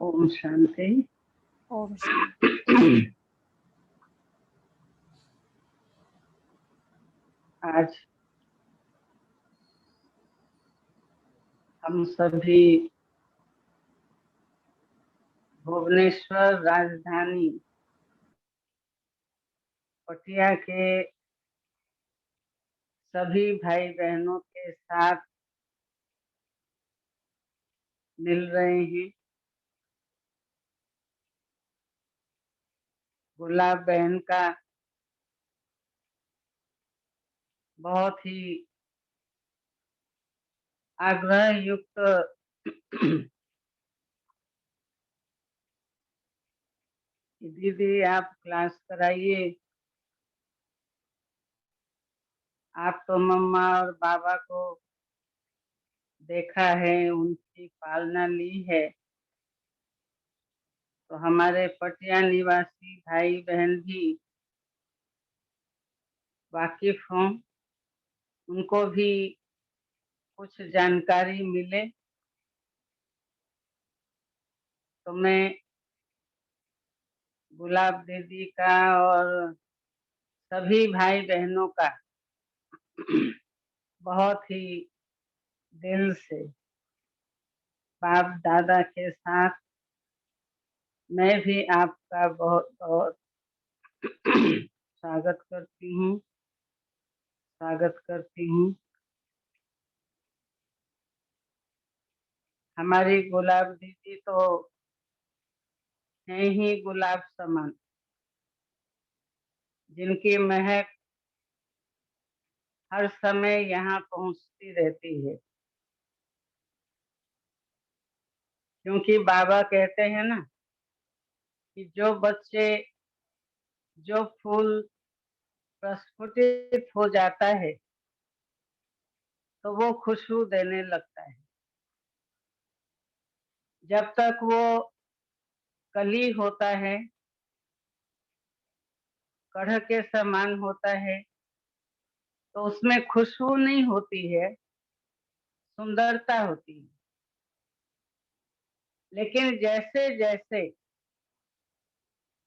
ओम शांति। ओम शांति। आज हम सभी भुवनेश्वर राजधानी पटिया के सभी भाई बहनों के साथ मिल रहे हैं। गुलाब बहन का बहुत ही आग्रह युक्त दीदी आप क्लास कराइए। आप तो मम्मा और बाबा को देखा है, उनकी पालना ली है, तो हमारे पटिया निवासी भाई बहन भी वाकिफ हों, उनको भी कुछ जानकारी मिले। तो मैं गुलाब दीदी का और सभी भाई बहनों का बहुत ही दिल से बाप दादा के साथ मैं भी आपका बहुत बहुत स्वागत करती हूँ। हमारी गुलाब दीदी तो है ही गुलाब समान, जिनकी महक हर समय यहाँ पहुँचती रहती है। क्योंकि बाबा कहते हैं ना कि जो फूल प्रस्फुटित हो जाता है तो वो खुशबू देने लगता है। जब तक वो कली होता है, कढ़ के समान होता है, तो उसमें खुशबू नहीं होती है, सुंदरता होती है। लेकिन जैसे जैसे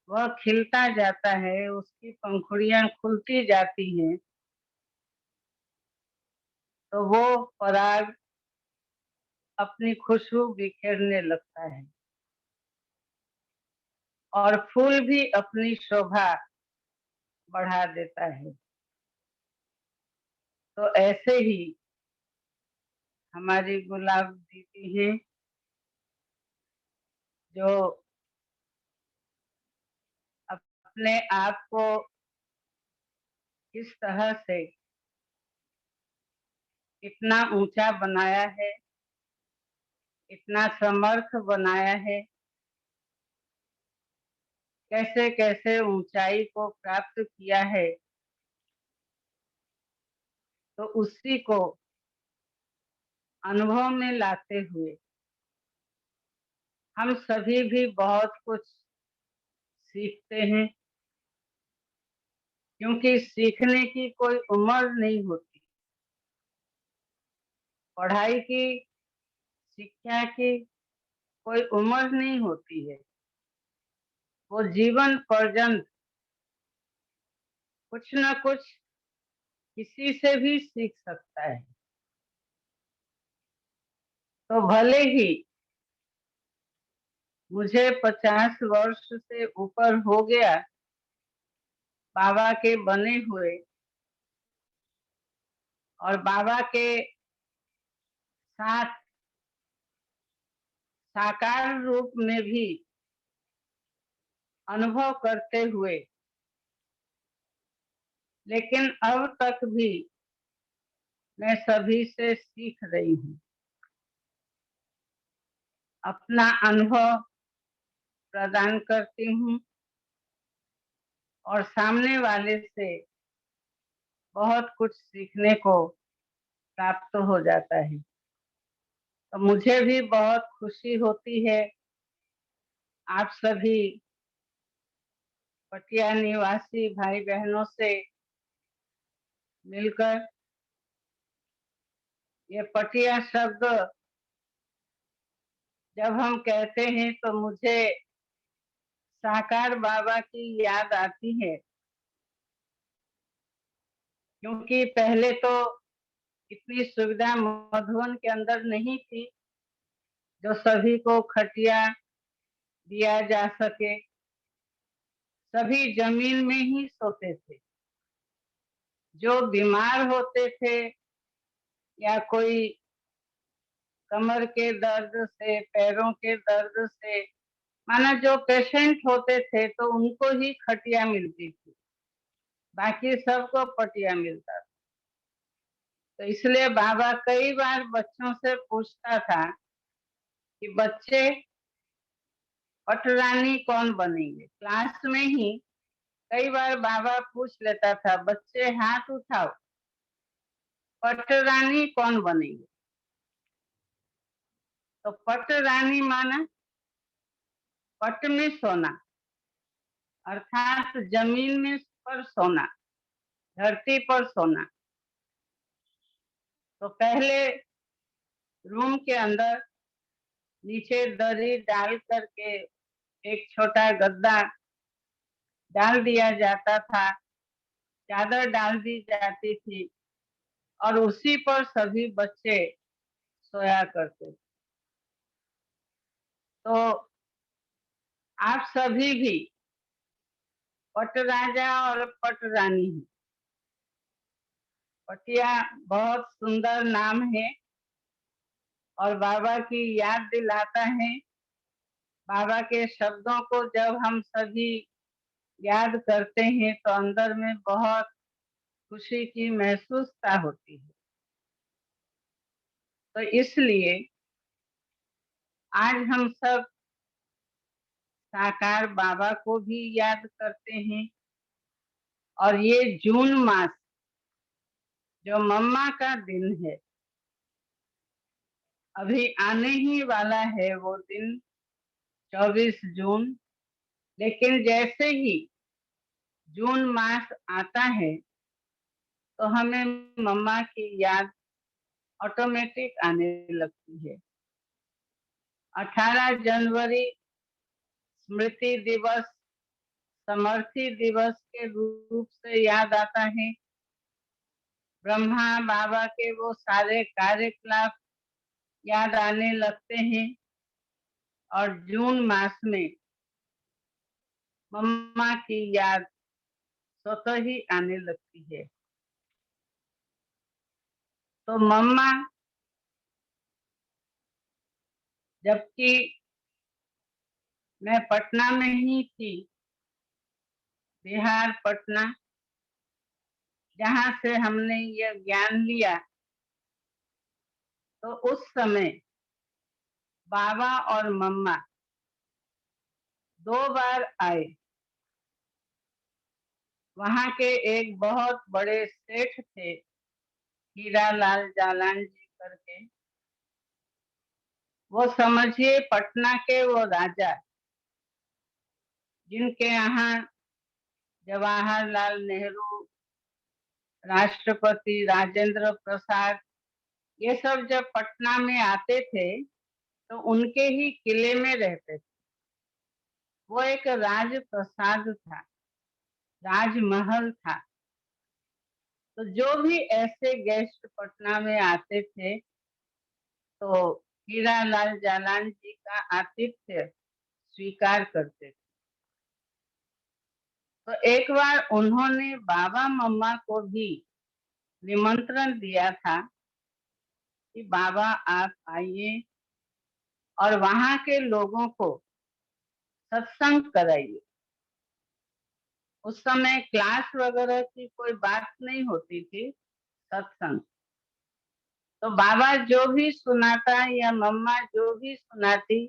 वह खिलता जाता है, उसकी पंखुड़ियां खुलती जाती हैं, तो वो पराग अपनी खुशबू बिखेरने लगता है और फूल भी अपनी शोभा बढ़ा देता है। तो ऐसे ही हमारी गुलाब दीदी है, जो अपने आप को किस तरह से इतना ऊंचा बनाया है, इतना समर्थ बनाया है, कैसे कैसे ऊंचाई को प्राप्त किया है, तो उसी को अनुभव में लाते हुए हम सभी भी बहुत कुछ सीखते हैं। क्योंकि सीखने की कोई उम्र नहीं होती, पढ़ाई की, शिक्षा की कोई उम्र नहीं होती है। वो जीवन पर्यंत कुछ न कुछ किसी से भी सीख सकता है। तो भले ही मुझे 50 वर्ष से ऊपर हो गया बाबा के बने हुए, और बाबा के साथ साकार रूप में भी अनुभव करते हुए, लेकिन अब तक भी मैं सभी से सीख रही हूँ। अपना अनुभव प्रदान करती हूँ और सामने वाले से बहुत कुछ सीखने को प्राप्त हो जाता है। तो मुझे भी बहुत खुशी होती है आप सभी पटिया निवासी भाई बहनों से मिलकर। ये पटिया शब्द जब हम कहते हैं तो मुझे साकार बाबा की याद आती है, क्योंकि पहले तो इतनी सुविधा मधुबन के अंदर नहीं थी जो सभी को खटिया दिया जा सके। सभी जमीन में ही सोते थे। जो बीमार होते थे या कोई कमर के दर्द से, पैरों के दर्द से, माना जो पेशेंट होते थे तो उनको ही खटिया मिलती थी, बाकी सबको पटिया मिलता था। तो इसलिए बाबा कई बार बच्चों से पूछता था कि बच्चे पटरानी कौन बनेंगे। क्लास में ही कई बार बाबा पूछ लेता था, बच्चे हाथ उठाओ, पटरानी कौन बनेंगे। तो पटरानी माना पट में सोना, अर्थात जमीन में पर सोना, धरती पर सोना। तो पहले रूम के अंदर नीचे दरी डाल करके एक छोटा गद्दा डाल दिया जाता था, चादर डाल दी जाती थी और उसी पर सभी बच्चे सोया करते थे। तो आप सभी भी पट राजा और पट रानी हैं। पटिया बहुत सुंदर नाम है और बाबा की याद दिलाता है। बाबा के शब्दों को जब हम सभी याद करते हैं तो अंदर में बहुत खुशी की महसूसता होती है। तो इसलिए आज हम सब साकार बाबा को भी याद करते हैं। और ये जून मास जो मम्मा का दिन है, अभी आने ही वाला है वो दिन 24 जून। लेकिन जैसे ही जून मास आता है तो हमें मम्मा की याद ऑटोमेटिक आने लगती है। 18 जनवरी स्मृति दिवस, समर्थी दिवस के रूप से याद आता है। ब्रह्मा बाबा के वो सारे कार्यकलाप याद आने लगते हैं और जून मास में मम्मा की याद स्वतः ही आने लगती है। तो मम्मा, जबकि मैं पटना में ही थी, बिहार पटना, जहाँ से हमने ये ज्ञान लिया, तो उस समय बाबा और मम्मा 2 बार आए। वहाँ के एक बहुत बड़े सेठ थे, हीरालाल जालान जी करके। वो समझिए पटना के वो राजा, जिनके यहाँ जवाहरलाल नेहरू, राष्ट्रपति राजेंद्र प्रसाद, ये सब जब पटना में आते थे तो उनके ही किले में रहते थे। वो एक राजप्रसाद था, राजमहल था। तो जो भी ऐसे गेस्ट पटना में आते थे तो हीरालाल जालान जी का आतिथ्य स्वीकार करते थे। तो एक बार उन्होंने बाबा मम्मा को भी निमंत्रण दिया था कि बाबा आप आइए और वहाँ के लोगों को सत्संग कराइए। उस समय क्लास वगैरह की कोई बात नहीं होती थी, सत्संग। तो बाबा जो भी सुनाता या मम्मा जो भी सुनाती,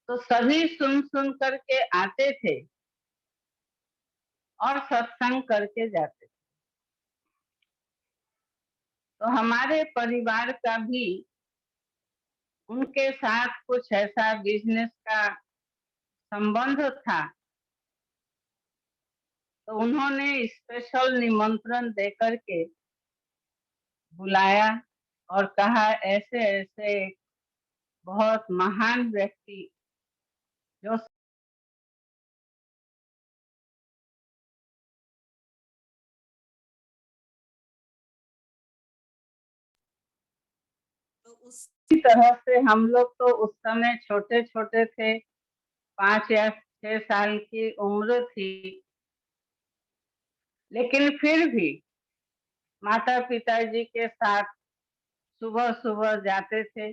तो सभी सुन सुन करके आते थे और सत्संग करके जाते थे। तो हमारे परिवार का भी उनके साथ कुछ ऐसा बिजनेस का संबंध था। तो उन्होंने स्पेशल निमंत्रण देकर के बुलाया और कहा ऐसे ऐसे बहुत महान व्यक्ति जो तो उसी तरह से हम लोग तो उस समय छोटे छोटे थे, 5 या 6 साल की उम्र थी, लेकिन फिर भी माता पिताजी के साथ सुबह सुबह जाते थे।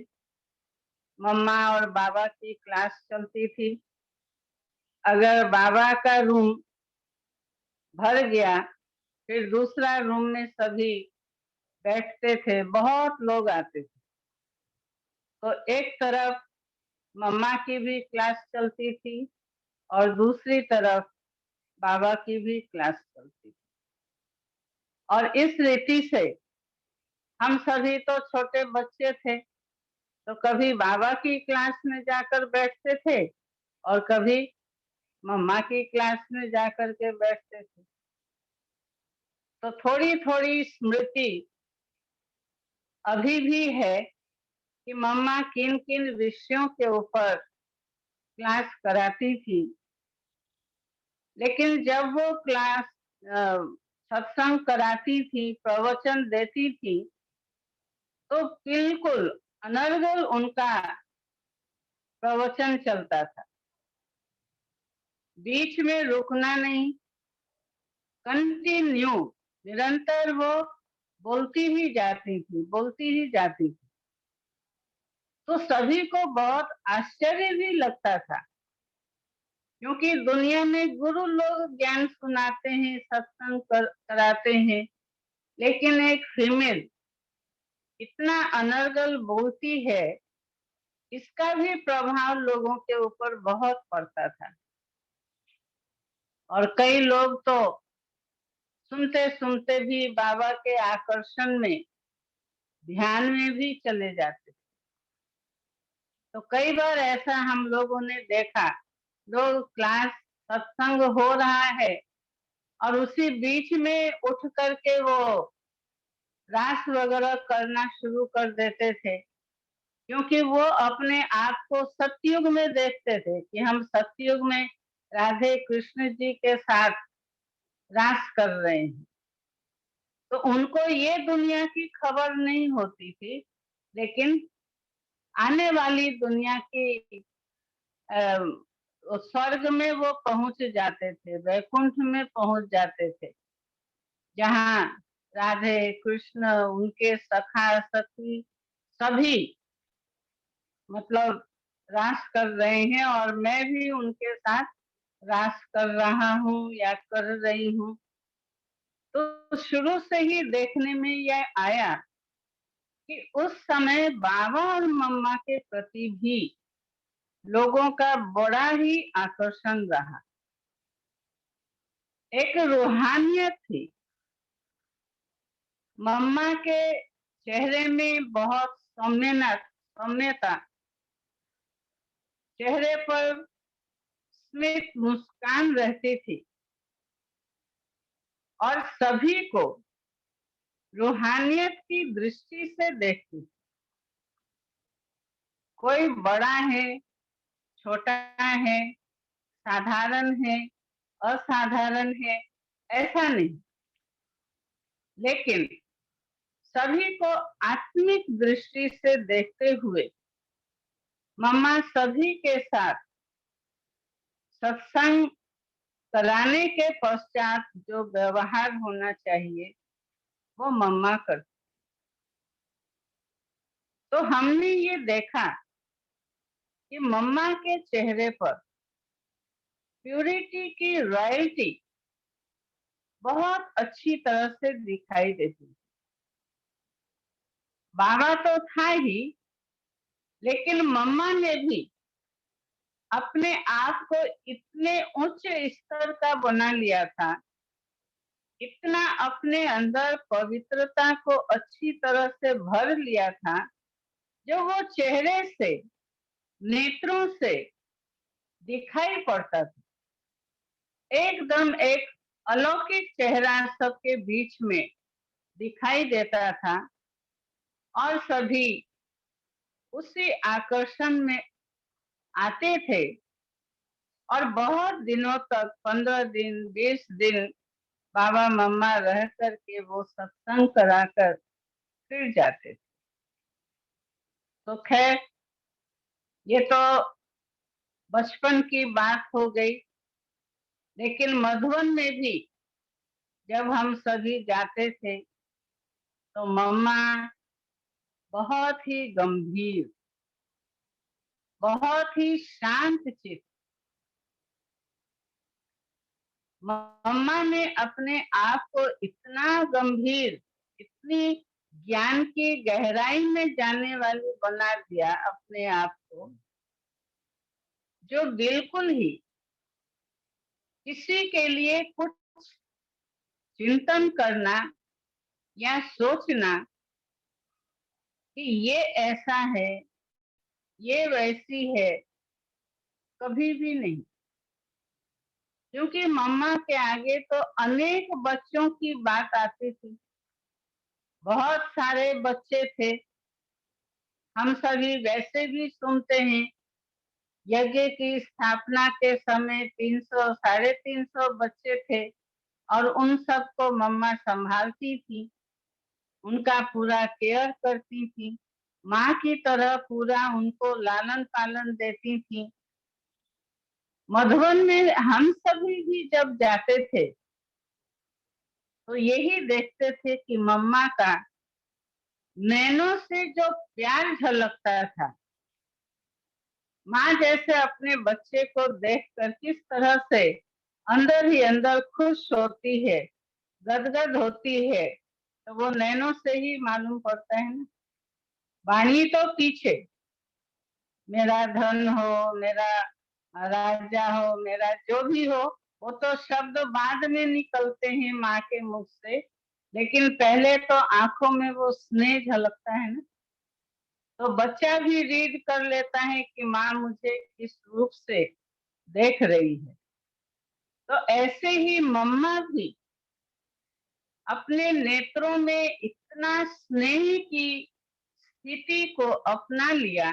मम्मा और बाबा की क्लास चलती थी। अगर बाबा का रूम भर गया, फिर दूसरा रूम में सभी बैठते थे, बहुत लोग आते थे। तो एक तरफ मम्मा की भी क्लास चलती थी और दूसरी तरफ बाबा की भी क्लास चलती थी। और इस रीति से हम सभी तो छोटे बच्चे थे, तो कभी बाबा की क्लास में जाकर बैठते थे और कभी मम्मा की क्लास में जाकर के बैठते थे। तो थोड़ी थोड़ी स्मृति अभी भी है कि मम्मा किन किन विषयों के ऊपर क्लास कराती थी। लेकिन जब वो क्लास सत्संग कराती थी, प्रवचन देती थी, तो बिल्कुल अनर्गल उनका प्रवचन चलता था, बीच में रुकना नहीं, कंटिन्यू, निरंतर वो बोलती ही जाती थी, बोलती ही जाती थी। तो सभी को बहुत आश्चर्य भी लगता था, क्योंकि दुनिया में गुरु लोग ज्ञान सुनाते हैं, सत्संग कराते हैं, लेकिन एक फीमेल इतना अनर्गल बोलती है, इसका भी प्रभाव लोगों के ऊपर बहुत पड़ता था। और कई लोग तो सुनते सुनते भी बाबा के आकर्षण में, ध्यान में भी चले जाते। तो कई बार ऐसा हम लोगों ने देखा, लोग क्लास सत्संग हो रहा है और उसी बीच में उठ करके वो रास वगैरह करना शुरू कर देते थे, क्योंकि वो अपने आप को सतयुग में देखते थे कि हम सतयुग में राधे कृष्ण जी के साथ रास कर रहे हैं। तो उनको ये दुनिया की खबर नहीं होती थी, लेकिन आने वाली दुनिया की स्वर्ग में वो पहुंच जाते थे, वैकुंठ में पहुंच जाते थे, जहाँ राधे कृष्ण, उनके सखा सखी सभी मतलब रास कर रहे हैं और मैं भी उनके साथ रास कर रहा हूँ या कर रही हूँ। तो शुरू से ही देखने में यह आया कि उस समय बाबा और मम्मा के प्रति भी लोगों का बड़ा ही आकर्षण रहा। एक रूहानियत थी। मम्मा के चेहरे में बहुत सौम्यता, चेहरे पर स्मित मुस्कान रहती थी और सभी को रूहानियत की दृष्टि से देखती थी। कोई बड़ा है, छोटा है, साधारण है, असाधारण है, ऐसा नहीं, लेकिन सभी को आत्मिक दृष्टि से देखते हुए मम्मा सभी के साथ सत्संग कराने के पश्चात जो व्यवहार होना चाहिए वो मम्मा करती। तो हमने ये देखा कि मम्मा के चेहरे पर प्यूरिटी की रॉयल्टी बहुत अच्छी तरह से दिखाई देती। बाबा तो था ही, लेकिन मम्मा ने भी अपने आप को इतने उच्च स्तर का बना लिया था, इतना अपने अंदर पवित्रता को अच्छी तरह से भर लिया था, जो वो चेहरे से, नेत्रों से दिखाई पड़ता था। एकदम एक अलौकिक चेहरा सबके बीच में दिखाई देता था और सभी उसी आकर्षण में आते थे और बहुत दिनों तक 15 दिन 20 दिन बाबा मम्मा रह करके वो सत्संग कराकर फिर जाते थे। तो खैर ये तो बचपन की बात हो गई, लेकिन मधुबन में भी जब हम सभी जाते थे तो मम्मा बहुत ही गंभीर, बहुत ही शांत चित्त, मम्मा ने अपने आप को इतना गंभीर, इतनी ज्ञान की गहराई में जाने वाली बना दिया अपने आप को, जो बिल्कुल ही किसी के लिए कुछ चिंतन करना या सोचना कि ये ऐसा है, ये वैसी है, कभी भी नहीं। क्योंकि मम्मा के आगे तो अनेक बच्चों की बात आती थी, बहुत सारे बच्चे थे। हम सभी वैसे भी सुनते हैं, यज्ञ की स्थापना के समय 300 साढ़े 300 बच्चे थे और उन सबको मम्मा संभालती थी, उनका पूरा केयर करती थी, माँ की तरह पूरा उनको लालन पालन देती थी। मधुबन में हम सभी भी जब जाते थे तो यही देखते थे कि मम्मा का नैनों से जो प्यार झलकता था, माँ जैसे अपने बच्चे को देखकर किस तरह से अंदर ही अंदर खुश होती है, गदगद होती है, तो वो नैनों से ही मालूम पड़ता है ना। वाणी तो पीछे, मेरा धन हो, मेरा राजा हो, मेरा जो भी हो, वो तो शब्द बाद में निकलते हैं माँ के मुख से, लेकिन पहले तो आंखों में वो स्नेह झलकता है ना। तो बच्चा भी रीड कर लेता है कि माँ मुझे किस रूप से देख रही है। तो ऐसे ही मम्मा भी अपने नेत्रों में इतना स्नेह की स्थिति को अपना लिया,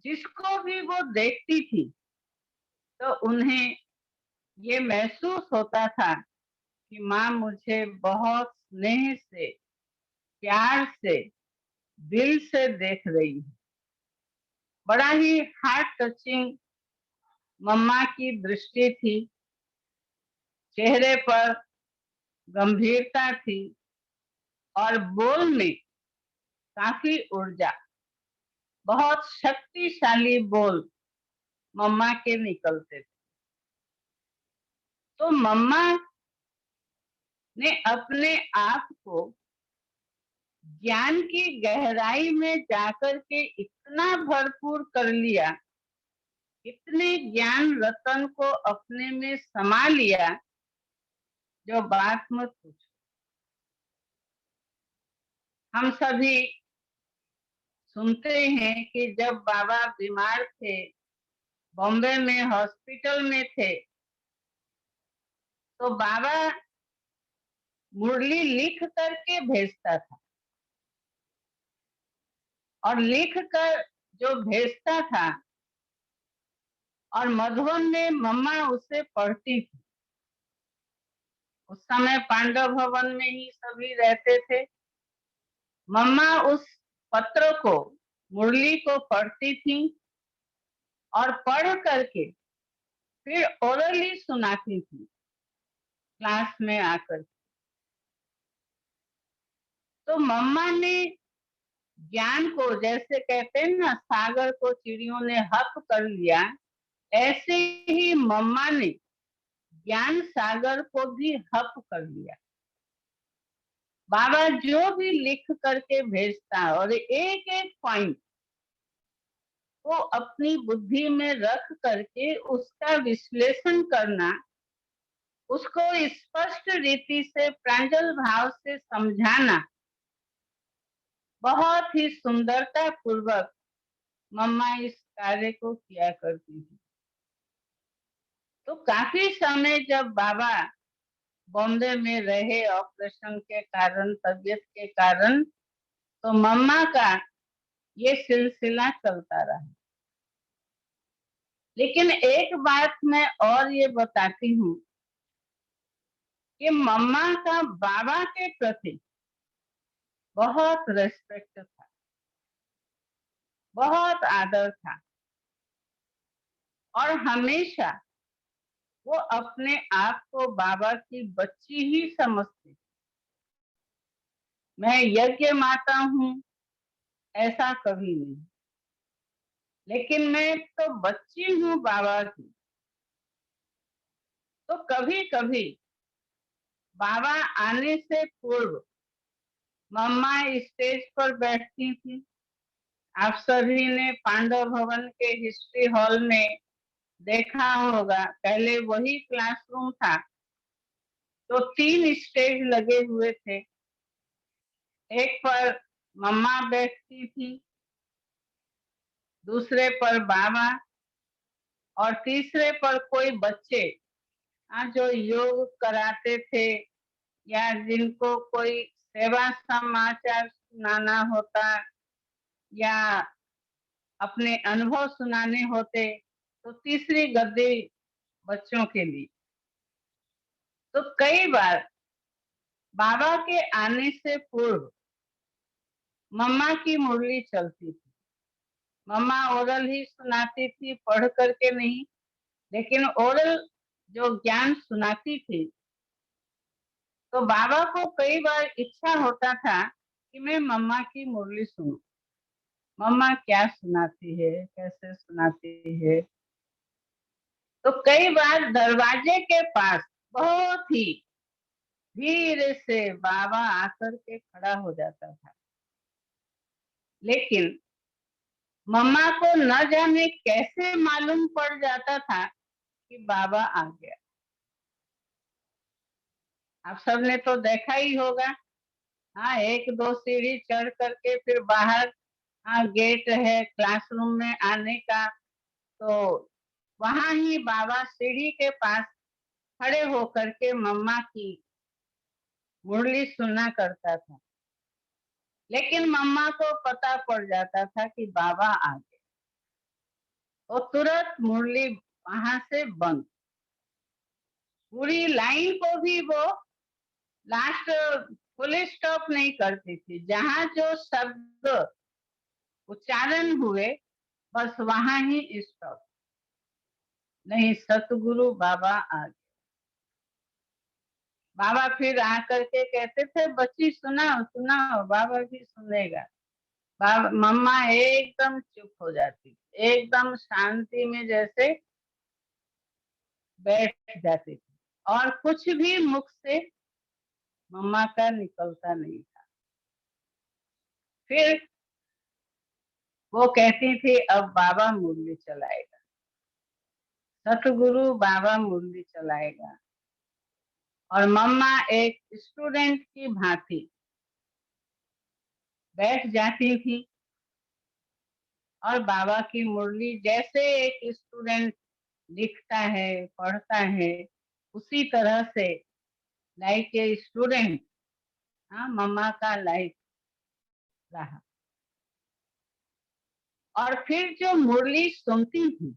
जिसको भी वो देखती थी तो उन्हें ये महसूस होता था कि माँ मुझे बहुत स्नेह से, प्यार से, दिल से देख रही है। बड़ा ही हार्ट टचिंग मम्मा की दृष्टि थी, चेहरे पर गंभीरता थी और बोल में काफी ऊर्जा, बहुत शक्तिशाली बोल मम्मा के निकलते थे। तो मम्मा ने अपने आप को ज्ञान की गहराई में जाकर के इतना भरपूर कर लिया, इतने ज्ञान रतन को अपने में समा लिया, जो बात मत पूछो। हम सभी सुनते हैं कि जब बाबा बीमार थे, बॉम्बे में हॉस्पिटल में थे, तो बाबा मुरली लिख करके भेजता था, और लिख कर जो भेजता था और मधुबन में मम्मा उसे पढ़ती थी। उस समय पांडव भवन में ही सभी रहते थे। मम्मा उस पत्र को, मुरली को पढ़ती थी और पढ़ करके फिर ओरली सुनाती थी क्लास में आकर। तो मम्मा ने ज्ञान को, जैसे कहते हैं ना, सागर को चिड़ियों ने हक कर लिया, ऐसे ही मम्मा ने ज्ञान सागर को भी हक कर लिया। बाबा जो भी लिख करके भेजता और एक एक पॉइंट को अपनी बुद्धि में रख करके उसका विश्लेषण करना, उसको स्पष्ट रीति से प्रांजल भाव से समझाना, बहुत ही सुंदरता पूर्वक मम्मा इस कार्य को किया करती थी। तो काफी समय जब बाबा बॉम्बे में रहे ऑपरेशन के कारण, तबीयत के कारण, तो मम्मा का ये सिलसिला चलता रहा। लेकिन एक बात मैं और ये बताती हूँ कि मम्मा का बाबा के प्रति बहुत रेस्पेक्ट था, बहुत आदर था, और हमेशा वो अपने आप को बाबा की बच्ची ही समझती। मैं यज्ञ माता हूँ ऐसा कभी नहीं, लेकिन मैं तो बच्ची हूँ बाबा की। तो कभी कभी बाबा आने से पूर्व मम्मा स्टेज पर बैठती थी। आप सभी ने पांडव भवन के हिस्ट्री हॉल में देखा होगा, पहले वही क्लासरूम था, तो 3 स्टेज लगे हुए थे। एक पर मम्मा बैठती थी, दूसरे पर बाबा, और तीसरे पर कोई बच्चे जो योग कराते थे या जिनको कोई सेवा समाचार सुनाना होता या अपने अनुभव सुनाने होते, तो तीसरी गद्दी बच्चों के लिए। तो कई बार बाबा के आने से पूर्व मम्मा की मुरली चलती थी। मम्मा ओरल ही सुनाती थी, पढ़ करके नहीं, लेकिन ओरल जो ज्ञान सुनाती थी। तो बाबा को कई बार इच्छा होता था कि मैं मम्मा की मुरली सुनूं, मम्मा क्या सुनाती है, कैसे सुनाती है। तो कई बार दरवाजे के पास बहुत ही धीरे से बाबा आकर के खड़ा हो जाता था, लेकिन मम्मा को न जाने कैसे मालूम पड़ जाता था कि बाबा आ गया। आप सबने तो देखा ही होगा। हाँ, 1-2 सीढ़ी चढ़ करके फिर बाहर, हाँ, गेट है क्लासरूम में आने का, तो वहां ही बाबा सीढ़ी के पास खड़े होकर के मम्मा की मुरली सुनना करता था। लेकिन मम्मा को पता पड़ जाता था कि बाबा आ गए, तो तुरंत मुरली वहां से बंद। पूरी लाइन को भी वो लास्ट फुल स्टॉप नहीं करती थी। जहां जो शब्द उच्चारण हुए बस वहां ही स्टॉप। नहीं, सतगुरु बाबा आ गए। बाबा फिर आकर के कहते थे, बच्ची सुनाओ सुनाओ, बाबा भी सुनेगा। बाबा मम्मा एकदम चुप हो जाती, एकदम शांति में जैसे बैठ जाती थी, और कुछ भी मुख से मम्मा का निकलता नहीं था। फिर वो कहती थी, अब बाबा मुरली चलाएगा, सतगुरु बाबा मुरली चलाएगा। और मम्मा एक स्टूडेंट की भांति बैठ जाती थी, और बाबा की मुरली जैसे एक स्टूडेंट लिखता है, पढ़ता है, उसी तरह से लाइक ए स्टूडेंट, हाँ, मम्मा का लाइफ रहा। और फिर जो मुरली सुनती थी,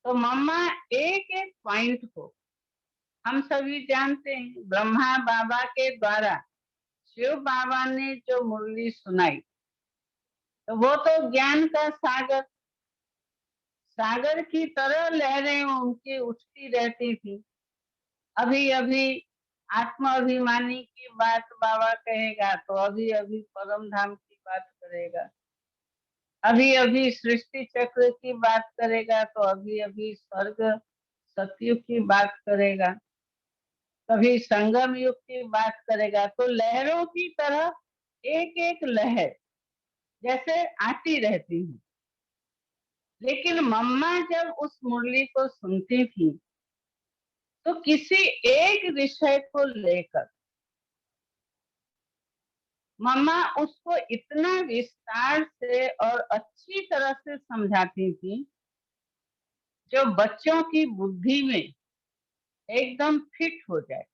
तो मम्मा एक एक पॉइंट को, हम सभी जानते हैं ब्रह्मा बाबा के द्वारा शिव बाबा ने जो मुरली सुनाई, तो वो तो ज्ञान का सागर, सागर की तरह लहरें उनकी उठती रहती थी। अभी अभी आत्म अभिमानी की बात बाबा कहेगा, तो अभी अभी परम धाम की बात करेगा। अभी अभी सृष्टि चक्र की बात करेगा, तो अभी अभी स्वर्ग सतयुग की बात करेगा। कभी संगम युग की बात करेगा। तो लहरों की तरह एक एक लहर जैसे आती रहती है। लेकिन मम्मा जब उस मुरली को सुनती थी, तो किसी एक विषय को लेकर मम्मा उसको इतना विस्तार से और अच्छी तरह से समझाती थी, जो बच्चों की बुद्धि में एकदम फिट हो जाए।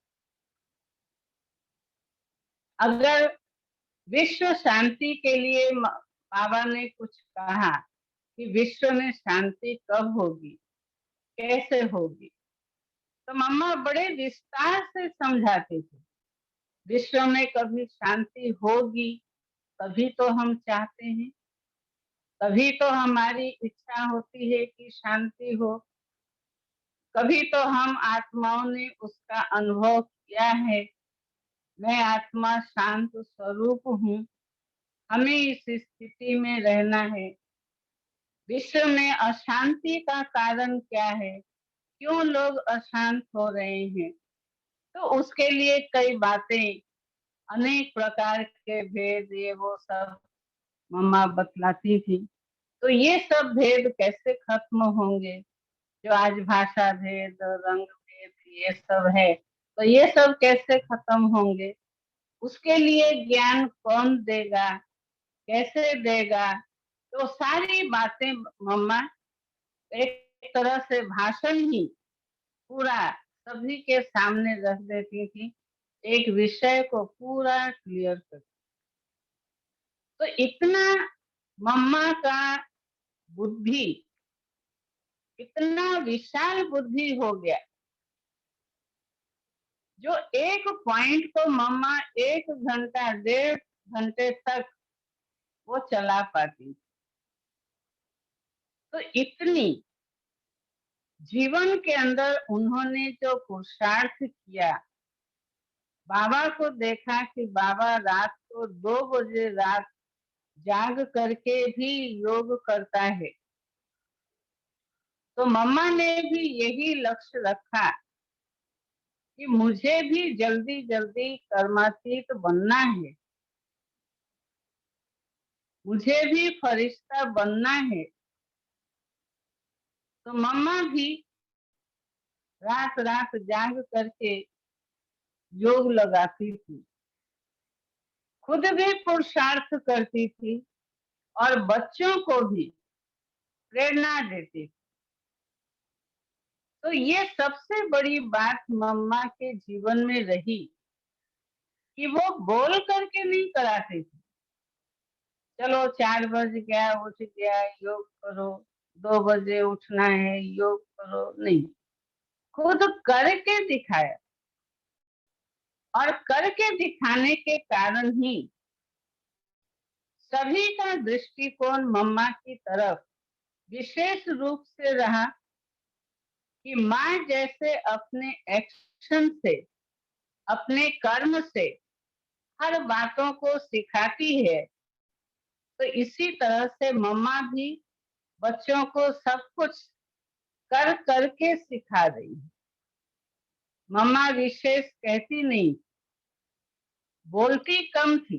अगर विश्व शांति के लिए बाबा ने कुछ कहा कि विश्व में शांति कब होगी, कैसे होगी। तो मम्मा बड़े विस्तार से समझाती थी। विश्व में कभी शांति होगी तभी तो हम चाहते हैं, तभी तो हमारी इच्छा होती है कि शांति हो, कभी तो हम आत्माओं ने उसका अनुभव किया है। मैं आत्मा शांत स्वरूप हूँ, हमें इस स्थिति में रहना है। विश्व में अशांति का कारण क्या है, क्यों लोग अशांत हो रहे हैं? तो उसके लिए कई बातें, अनेक प्रकार के भेद, ये वो सब मम्मा बतलाती थी। तो ये सब भेद कैसे खत्म होंगे? जो आज भाषा भेद, रंग भेद, ये सब है, तो ये सब कैसे खत्म होंगे? उसके लिए ज्ञान कौन देगा, कैसे देगा? तो सारी बातें मम्मा एक तरह से भाषण ही पूरा सभी के सामने रख देती थी, एक विषय को पूरा क्लियर कर। तो इतना मम्मा का बुद्धि, इतना विशाल बुद्धि हो गया, जो एक पॉइंट को मम्मा 1 घंटा 1.5 घंटे तक वो चला पाती। तो इतनी जीवन के अंदर उन्होंने जो पुरुषार्थ किया, बाबा को देखा कि बाबा रात को 2 बजे रात जाग करके भी योग करता है। तो मम्मा ने भी यही लक्ष्य रखा कि मुझे भी जल्दी जल्दी कर्मातीत बनना है, मुझे भी फरिश्ता बनना है। तो मम्मा भी रात रात जाग करके योग लगाती थी, खुद भी पुरुषार्थ करती थी और बच्चों को भी प्रेरणा देती थी। तो ये सबसे बड़ी बात मम्मा के जीवन में रही कि वो बोल करके नहीं कराती थी, चलो 4 बज गया उठ गया योग करो, 2 बजे उठना है योग करो, नहीं, खुद करके दिखाया। और करके दिखाने के कारण ही सभी का दृष्टिकोण मम्मा की तरफ विशेष रूप से रहा कि माँ जैसे अपने एक्शन से, अपने कर्म से हर बातों को सिखाती है, तो इसी तरह से मम्मा भी बच्चों को सब कुछ कर करके सिखा रही है। मम्मा विशेष कहती नहीं, बोलती कम थी।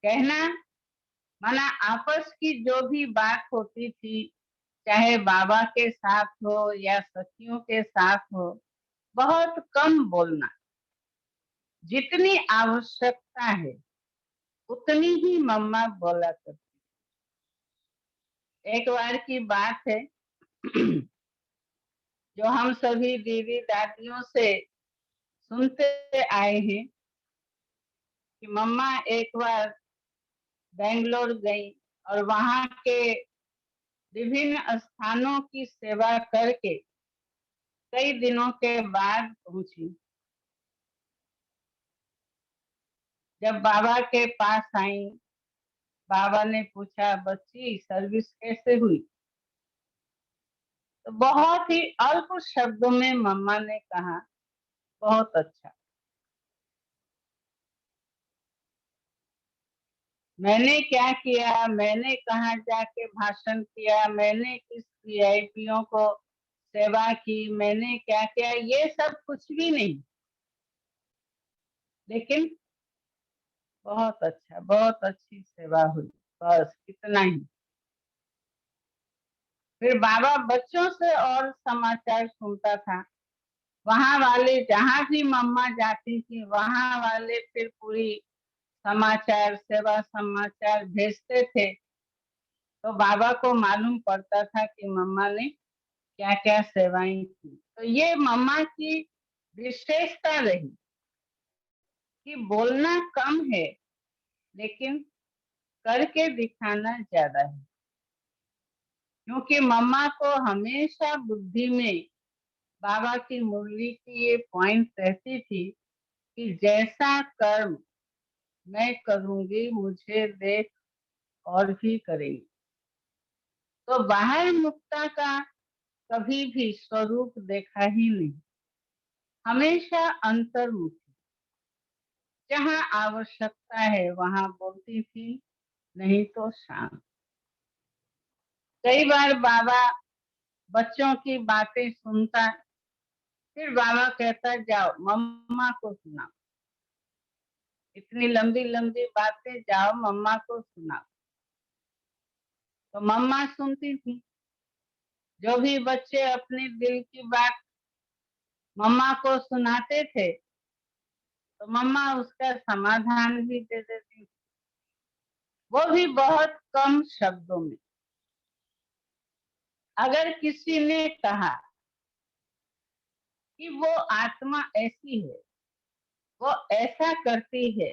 कहना माना आपस की जो भी बात होती थी, चाहे बाबा के साथ हो या सखियों के साथ हो, बहुत कम बोलना, जितनी आवश्यकता है उतनी ही मम्मा बोला करती। एक बार की बात है, जो हम सभी दीदी दादियों से सुनते आए हैं कि मम्मा एक बार बेंगलोर गई और वहां के विभिन्न स्थानों की सेवा करके कई दिनों के बाद पहुंची। जब बाबा के पास आई, बाबा ने पूछा, बच्ची सर्विस कैसे हुई? तो बहुत ही अल्प शब्दों में मम्मा ने कहा, बहुत अच्छा। मैंने क्या किया, मैंने कहाँ जाके भाषण किया, मैंने किस वीआईपीओ को सेवा की, मैंने क्या किया, ये सब कुछ भी नहीं, लेकिन बहुत अच्छा, बहुत अच्छी सेवा हुई, बस इतना ही। फिर बाबा बच्चों से और समाचार सुनता था। वहां वाले जहां भी मम्मा जाती थी, वहां वाले फिर पूरी समाचार, सेवा समाचार भेजते थे। तो बाबा को मालूम पड़ता था कि मम्मा ने क्या क्या सेवाएं की। तो ये मम्मा की विशेषता रही कि बोलना कम है लेकिन करके दिखाना ज्यादा है। क्योंकि मम्मा को हमेशा बुद्धि में बाबा की मुरली की ये पॉइंट रहती थी कि जैसा कर्म मैं करूंगी मुझे देख और भी करेंगे। तो बाहर मुक्ता का कभी भी स्वरूप देखा ही नहीं, हमेशा अंतर्मुखी। जहाँ आवश्यकता है वहां बोलती थी, नहीं तो शांत। कई बार बाबा बच्चों की बातें सुनता, फिर बाबा कहता जाओ मम्मा को सुनाओ, इतनी लंबी लंबी बातें जाओ मम्मा को सुनाओ। तो मम्मा सुनती थी। जो भी बच्चे अपने दिल की बात मम्मा को सुनाते थे तो मम्मा उसका समाधान भी दे देती थी, वो भी बहुत कम शब्दों में। अगर किसी ने कहा कि वो आत्मा ऐसी है, वो ऐसा करती है,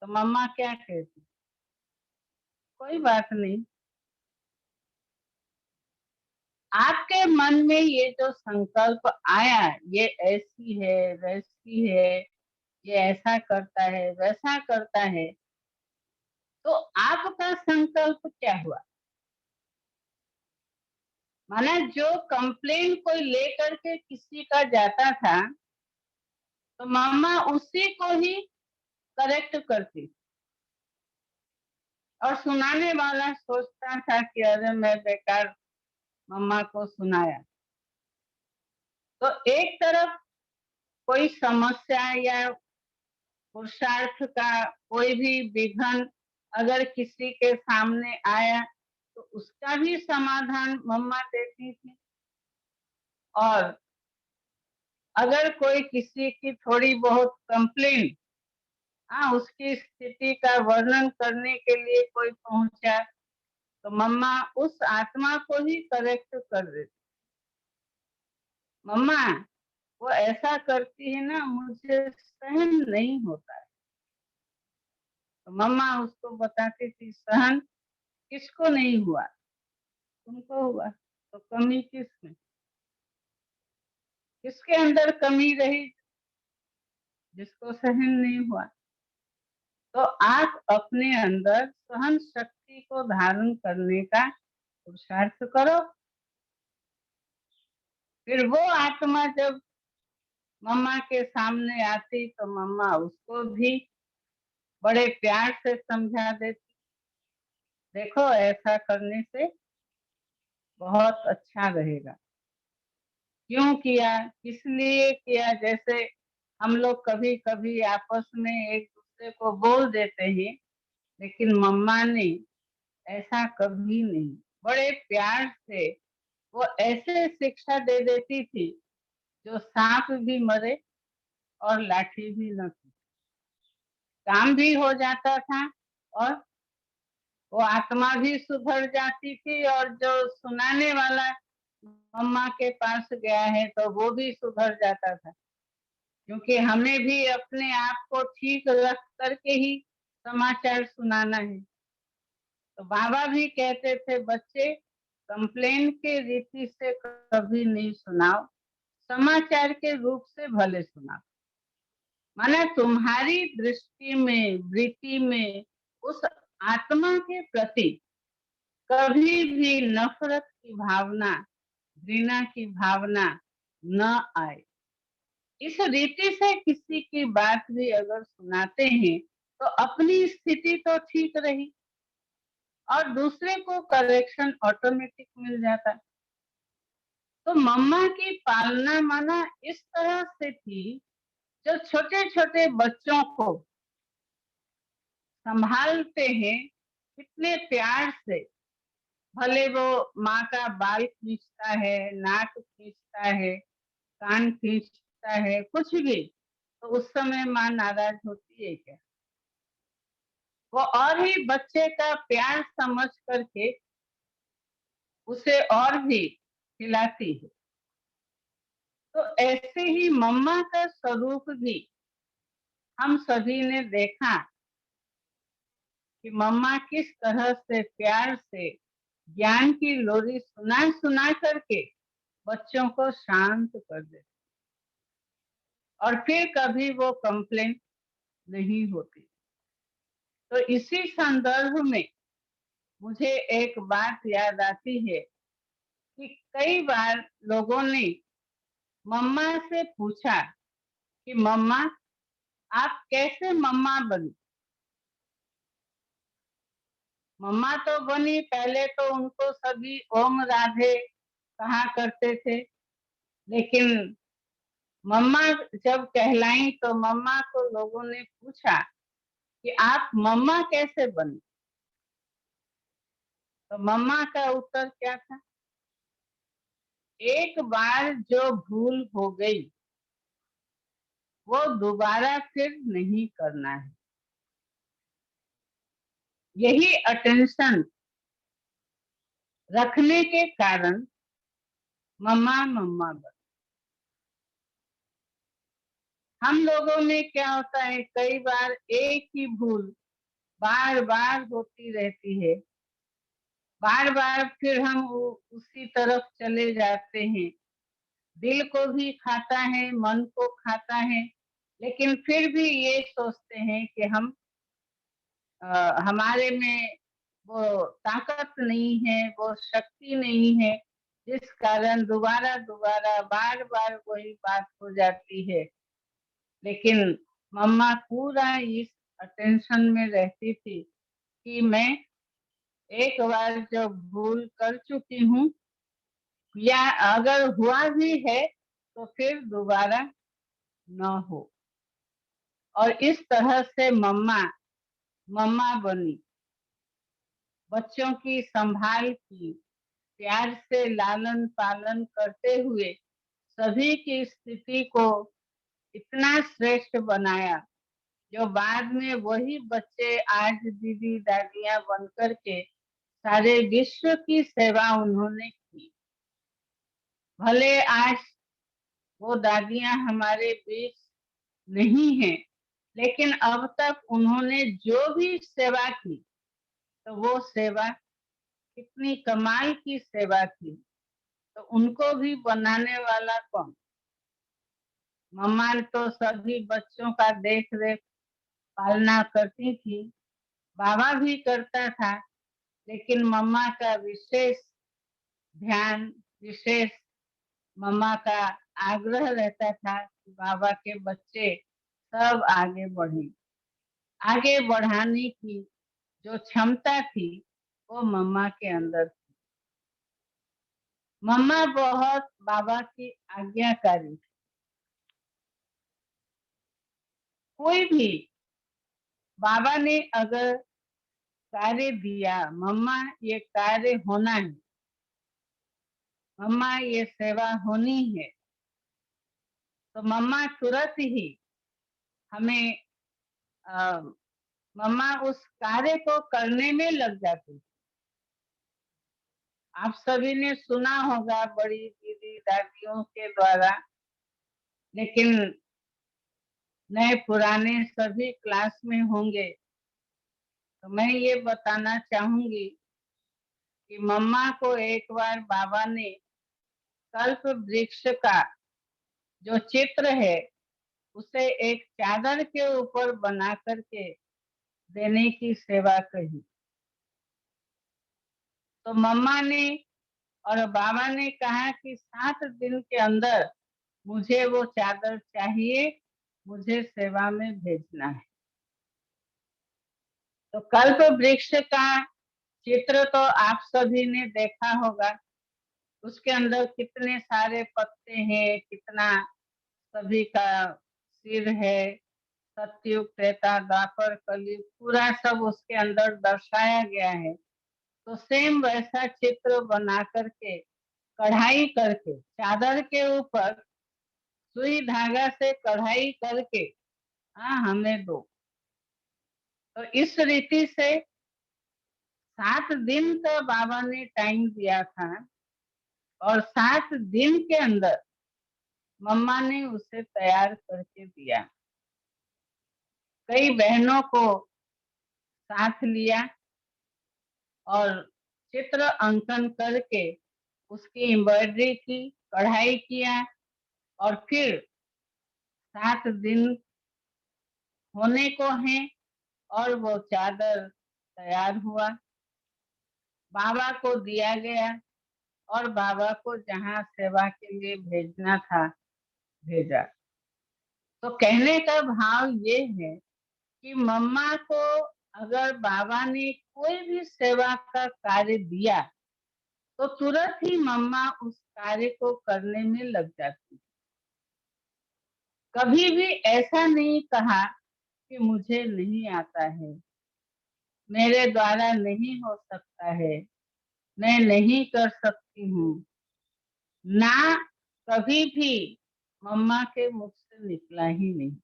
तो मम्मा क्या कहती, कोई बात नहीं, आपके मन में ये जो संकल्प आया, ये ऐसी है वैसी है, ये ऐसा करता है वैसा करता है, तो आपका संकल्प क्या हुआ। माना जो कंप्लेन कोई लेकर के किसी का जाता था तो मम्मा उसी को ही करेक्ट करती, और सुनाने वाला सोचता था कि अरे मैं बेकार मम्मा को सुनाया। तो एक तरफ कोई समस्या या पुरुषार्थ का कोई भी विघन अगर किसी के सामने आया तो उसका भी समाधान मम्मा देती थी, और अगर कोई किसी की थोड़ी बहुत कंप्लेन, हाँ, उसकी स्थिति का वर्णन करने के लिए कोई पहुंचा तो मम्मा उस आत्मा को ही करेक्ट कर देती। मम्मा वो ऐसा करती है ना, मुझे सहन नहीं होता है। तो मम्मा उसको बताती थी सहन किसको नहीं हुआ, तुमको हुआ, तो कमी किसमें, किसके अंदर कमी रही, जिसको सहन नहीं हुआ। तो आप अपने अंदर सहन शक्ति को धारण करने का पुरुषार्थ करो। फिर वो आत्मा जब मम्मा के सामने आती तो मम्मा उसको भी बड़े प्यार से समझा देती, देखो ऐसा करने से बहुत अच्छा रहेगा। क्यों किया, किस लिए किया, जैसे हम लोग कभी कभी आपस में एक दूसरे को बोल देते हैं, लेकिन मम्मा ने ऐसा कभी नहीं, बड़े प्यार से वो ऐसे शिक्षा दे देती थी जो सांप भी मरे और लाठी भी न टूटे। काम भी हो जाता था और वो आत्मा भी सुधर जाती थी, और जो सुनाने वाला मम्मा के पास गया है तो वो भी सुधर जाता था। क्योंकि हमें भी अपने आप को ठीक रख करके ही समाचार सुनाना है। तो बाबा भी कहते थे बच्चे कंप्लेन के रीति से कभी नहीं सुनाओ, समाचार के रूप से भले सुनाओ। माना तुम्हारी दृष्टि में वृत्ति में उस आत्मा के प्रति कभी भी नफरत की भावना, घृणा की भावना न आए। इस रीति से किसी की बात भी अगर सुनाते हैं तो अपनी स्थिति तो ठीक रही और दूसरे को करेक्शन ऑटोमेटिक मिल जाता है। तो मम्मा की पालना माना इस तरह से थी, जो छोटे छोटे बच्चों को संभालते हैं कितने प्यार से, भले वो माँ का बाल खींचता है, नाक खींचता है, कान खींचता है, कुछ भी, तो उस समय माँ नाराज होती है क्या। वो और ही बच्चे का प्यार समझ करके उसे और भी खिलाती है। तो ऐसे ही मम्मा का स्वरूप भी हम सभी ने देखा कि मम्मा किस तरह से प्यार से ज्ञान की लोरी सुना सुना करके बच्चों को शांत कर देती, और फिर कभी वो कंप्लेन नहीं होती। तो इसी संदर्भ में मुझे एक बात याद आती है कि कई बार लोगों ने मम्मा से पूछा कि मम्मा आप कैसे मम्मा बनी। मम्मा तो बनी, पहले तो उनको सभी ओम राधे कहा करते थे, लेकिन मम्मा जब कहलाई तो मम्मा को लोगों ने पूछा कि आप मम्मा कैसे बनी। तो मम्मा का उत्तर क्या था? एक बार जो भूल हो गई वो दोबारा फिर नहीं करना है। यही अटेंशन रखने के कारण मम्मा मम्मा बनी। हम लोगों में क्या होता है, कई बार एक ही भूल बार बार होती रहती है, बार बार फिर हम उसी तरफ चले जाते हैं। दिल को भी खाता है, मन को खाता है, लेकिन फिर भी ये सोचते हैं कि हमारे में वो ताकत नहीं है, वो शक्ति नहीं है, जिस कारण दोबारा दोबारा बार बार वही बात हो जाती है। लेकिन मम्मा पूरा इस अटेंशन में रहती थी कि मैं एक बार जो भूल कर चुकी हूँ, या अगर हुआ भी है तो फिर दोबारा न हो। और इस तरह से मम्मा मम्मा बनी, बच्चों की संभाल की, प्यार से लालन पालन करते हुए सभी की स्थिति को इतना श्रेष्ठ बनाया, जो बाद में वही बच्चे आज दीदी दादियां बनकर के सारे विश्व की सेवा उन्होंने की। भले आज वो दादियां हमारे बीच नहीं हैं, लेकिन अब तक उन्होंने जो भी सेवा की तो वो सेवा कितनी कमाल की सेवा थी। तो उनको भी बनाने वाला कौन? मम्मा तो सभी बच्चों का देख रेख पालना करती थी, बाबा भी करता था, लेकिन मम्मा का विशेष ध्यान, विशेष मम्मा का आग्रह रहता था कि बाबा के बच्चे सब आगे बढ़े। आगे बढ़ाने की जो क्षमता थी वो मम्मा के अंदर थी। मम्मा बहुत बाबा की आज्ञाकारी थी। कोई भी बाबा ने अगर कार्य दिया, मम्मा ये कार्य होना है, मम्मा ये सेवा होनी है, तो मम्मा तुरंत ही हमें मम्मा उस कार्य को करने में लग जाती। आप सभी ने सुना होगा बड़ी दीदी दादियों के द्वारा, लेकिन नए पुराने सभी क्लास में होंगे, तो मैं ये बताना चाहूंगी कि मम्मा को एक बार बाबा ने कल्प वृक्ष का जो चित्र है उसे एक चादर के ऊपर बना करके देने की सेवा कही। तो मम्मा ने और बाबा ने कहा कि 7 दिन के अंदर मुझे वो चादर चाहिए, मुझे सेवा में भेजना है। तो कल्प वृक्ष का चित्र तो आप सभी ने देखा होगा। उसके अंदर कितने सारे पत्ते हैं, कितना सभी का सिर है, सतयुग त्रेता द्वापर कलयुग पूरा सब उसके अंदर दर्शाया गया है। तो सेम वैसा चित्र बना करके कढ़ाई करके चादर के ऊपर सुई धागा से कढ़ाई करके हमें दो। तो इस रीति से 7 दिन का बाबा ने टाइम दिया था, और 7 दिन के अंदर मम्मा ने उसे तैयार करके दिया। कई बहनों को साथ लिया और चित्र अंकन करके उसकी एम्ब्रॉयडरी की, कढ़ाई किया और फिर 7 दिन होने को हैं और वो चादर तैयार हुआ। बाबा को दिया गया और बाबा को जहाँ सेवा के लिए भेजना था भेजा। तो कहने का भाव ये है कि मम्मा को अगर बाबा ने कोई भी सेवा का कार्य दिया तो तुरंत ही मम्मा उस कार्य को करने में लग जाती। कभी भी ऐसा नहीं कहा कि मुझे नहीं आता है, मेरे द्वारा नहीं हो सकता है, मैं नहीं कर सकती हूँ। ना कभी भी मम्मा के मुख से निकला ही नहीं।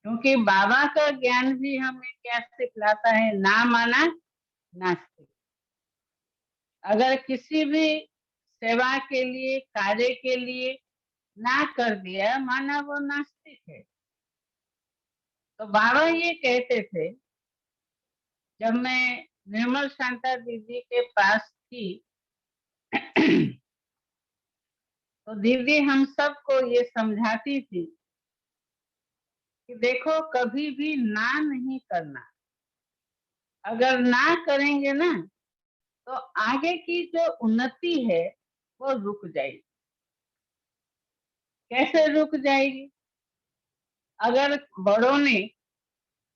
क्योंकि बाबा का ज्ञान भी हमें क्या सिखलाता है, ना माना नास्तिक। अगर किसी भी सेवा के लिए, कार्य के लिए ना कर दिया, माना वो नास्तिक है। तो बाबा ये कहते थे, जब मैं निर्मल शांता दीदी के पास थी तो दीदी हम सबको ये समझाती थी कि देखो कभी भी ना नहीं करना। अगर ना करेंगे ना तो आगे की जो उन्नति है वो रुक जाएगी। कैसे रुक जाएगी? अगर बड़ों ने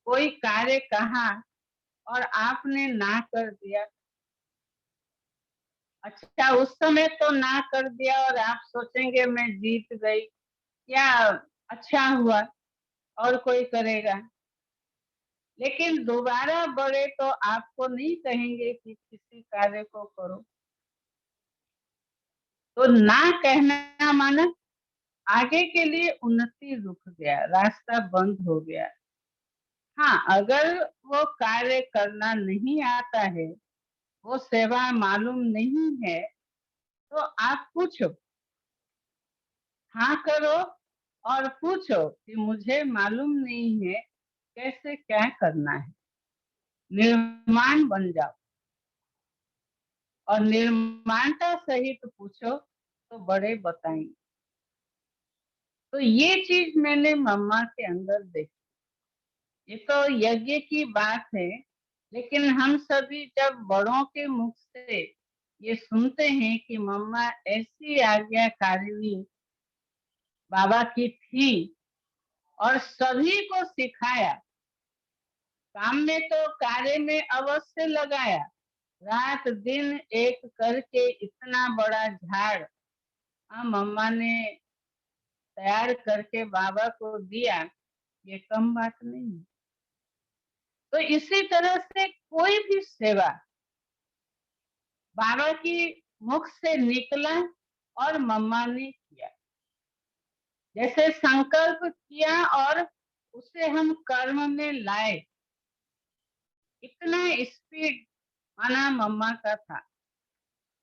कोई कार्य कहा और आपने ना कर दिया, अच्छा उस समय तो ना कर दिया और आप सोचेंगे मैं जीत गई, क्या अच्छा हुआ और कोई करेगा। लेकिन दोबारा बड़े तो आपको नहीं कहेंगे कि किसी कार्य को करो। तो ना कहना माना आगे के लिए उन्नति रुक गया, रास्ता बंद हो गया। हाँ, अगर वो कार्य करना नहीं आता है, वो सेवा मालूम नहीं है, तो आप पूछो, हाँ करो और पूछो कि मुझे मालूम नहीं है कैसे क्या करना है। निर्माण बन जाओ और निर्माणता सहित पूछो तो बड़े बताएंगे। तो ये चीज मैंने मम्मा के अंदर देखी। ये तो यज्ञ की बात है, लेकिन हम सभी जब बड़ों के मुख से ये सुनते हैं कि मम्मा ऐसी आज्ञाकारिणी बाबा की थी और सभी को सिखाया, काम में तो कार्य में अवश्य लगाया, रात दिन एक करके इतना बड़ा झाड़ मम्मा ने तैयार करके बाबा को दिया, ये कम बात नहीं है। तो इसी तरह से कोई भी सेवा बाबा की मुख से निकला और मम्मा ने किया। जैसे संकल्प किया और उसे हम कर्म में लाए, इतना स्पीड माना मम्मा का था।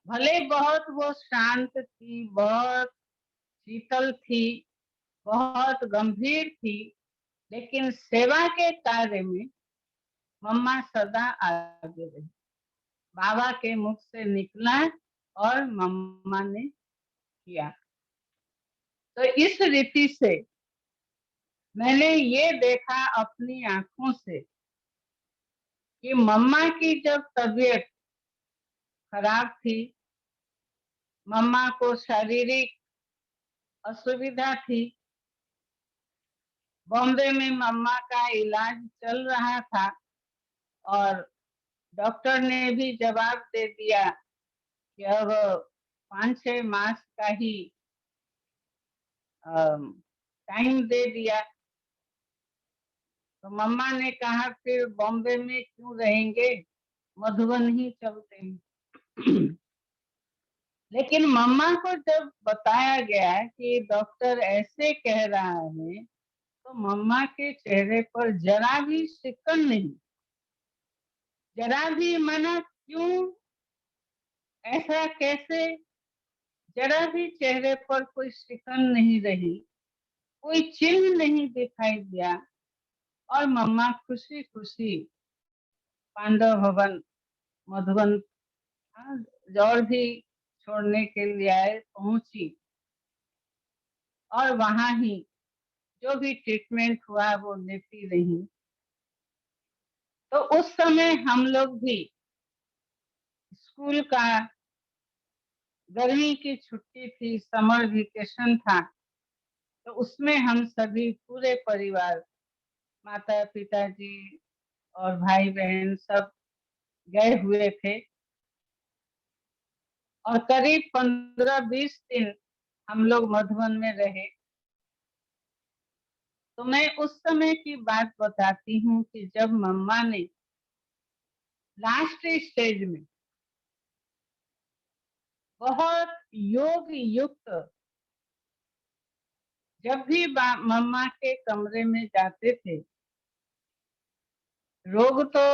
भले बहुत वो शांत थी, बहुत शीतल थी, बहुत गंभीर थी, लेकिन सेवा के कार्य में मम्मा सदा आगे रही। बाबा के मुख से निकला और मम्मा ने किया। तो इस रीति से मैंने ये देखा अपनी आंखों से कि मम्मा की जब तबीयत खराब थी, मम्मा को शारीरिक असुविधा थी, बॉम्बे में मम्मा का इलाज चल रहा था और डॉक्टर ने भी जवाब दे दिया कि अब 5-6 मास का ही टाइम दे दिया। तो मम्मा ने कहा फिर बॉम्बे में क्यों रहेंगे, मधुबन ही चलते हैं। लेकिन मम्मा को जब बताया गया कि डॉक्टर ऐसे कह रहा है, तो मम्मा के चेहरे पर जरा भी सिकन नहीं, जरा भी मना क्यों, ऐसा कैसे, जरा भी चेहरे पर कोई सिकन नहीं रही, कोई चिन्ह नहीं दिखाई दिया। और मम्मा खुशी खुशी पांडव भवन मधुबन और भी छोड़ने के लिए आए, पहुंची और वहां ही जो भी ट्रीटमेंट हुआ वो लेती रही। तो उस समय हम लोग भी स्कूल का गर्मी की छुट्टी थी, समर वेकेशन था, तो उसमें हम सभी पूरे परिवार, माता पिताजी और भाई बहन सब गए हुए थे और करीब 15-20 दिन हम लोग मधुबन में रहे। तो मैं उस समय की बात बताती हूँ कि जब मम्मा ने लास्ट स्टेज में बहुत योग युक्त, जब भी मम्मा के कमरे में जाते थे, रोग तो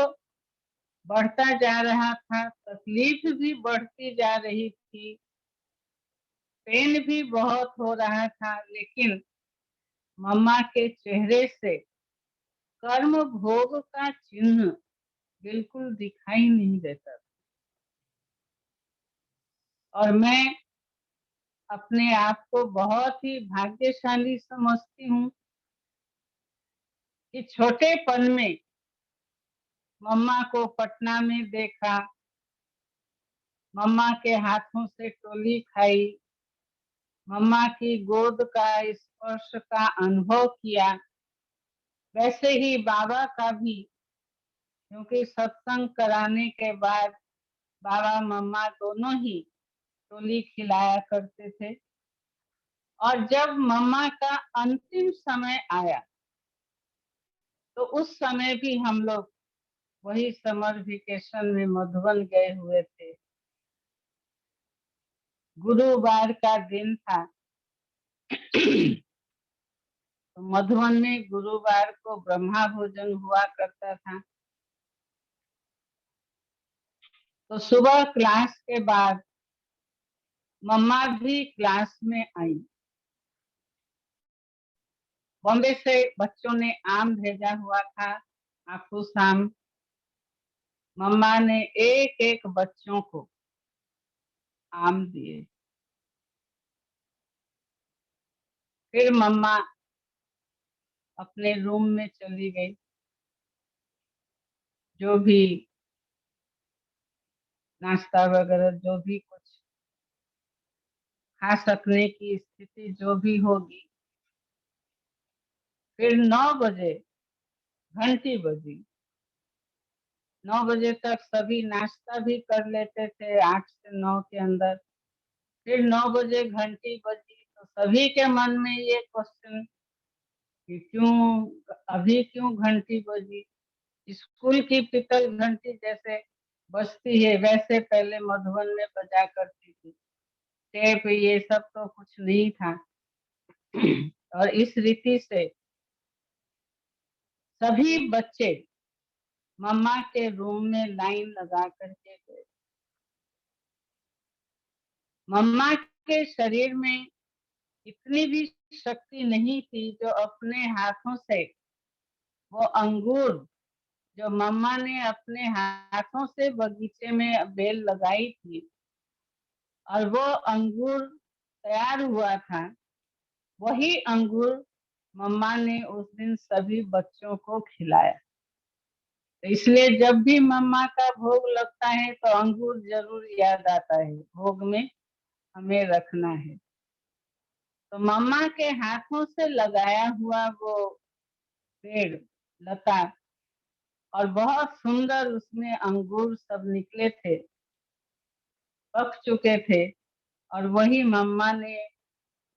बढ़ता जा रहा था, तकलीफ भी बढ़ती जा रही थी, पेन भी बहुत हो रहा था, लेकिन मम्मा के चेहरे से कर्म भोग का चिन्ह बिल्कुल दिखाई नहीं देता। और मैं अपने आप को बहुत ही भाग्यशाली समझती हूँ कि छोटेपन में मम्मा को पटना में देखा, मम्मा के हाथों से टोली खाई, मम्मा की गोद का स्पर्श का अनुभव किया। वैसे ही बाबा का भी, क्योंकि सत्संग कराने के बाद बाबा मम्मा दोनों ही टोली खिलाया करते थे। और जब मम्मा का अंतिम समय आया तो उस समय भी हम लोग वही समर वेकेशन में मधुबन गए हुए थे। गुरुवार का दिन था। तो मधुबन में गुरुवार को ब्रह्मा भोजन हुआ करता था। तो सुबह क्लास के बाद मम्मा भी क्लास में आई। बॉम्बे से बच्चों ने आम भेजा हुआ था, हाफूस आम। मम्मा ने एक एक बच्चों को आम दिए। फिर मम्मा अपने रूम में चली गई। जो भी नाश्ता वगैरह जो भी कुछ खा सकने की स्थिति जो भी होगी। फिर 9 बजे घंटी बजी। 9 बजे तक सभी नाश्ता भी कर लेते थे, 8 से 9 के अंदर। फिर 9 बजे घंटी बजी तो सभी के मन में ये क्वेश्चन कि अभी क्यों घंटी बजी। स्कूल की पितल घंटी जैसे बजती है वैसे पहले मधुबन में बजा करती थी। टेप ये सब तो कुछ नहीं था। और इस रीति से सभी बच्चे मम्मा के रूम में लाइन लगा करके गए। मम्मा के शरीर में इतनी भी शक्ति नहीं थी जो अपने हाथों से वो अंगूर, जो मम्मा ने अपने हाथों से बगीचे में बेल लगाई थी और वो अंगूर तैयार हुआ था, वही अंगूर मम्मा ने उस दिन सभी बच्चों को खिलाया। तो इसलिए जब भी मम्मा का भोग लगता है तो अंगूर जरूर याद आता है, भोग में हमें रखना है। तो मम्मा के हाथों से लगाया हुआ वो पेड़ लता, और बहुत सुंदर उसमें अंगूर सब निकले थे, पक चुके थे। और वही मम्मा ने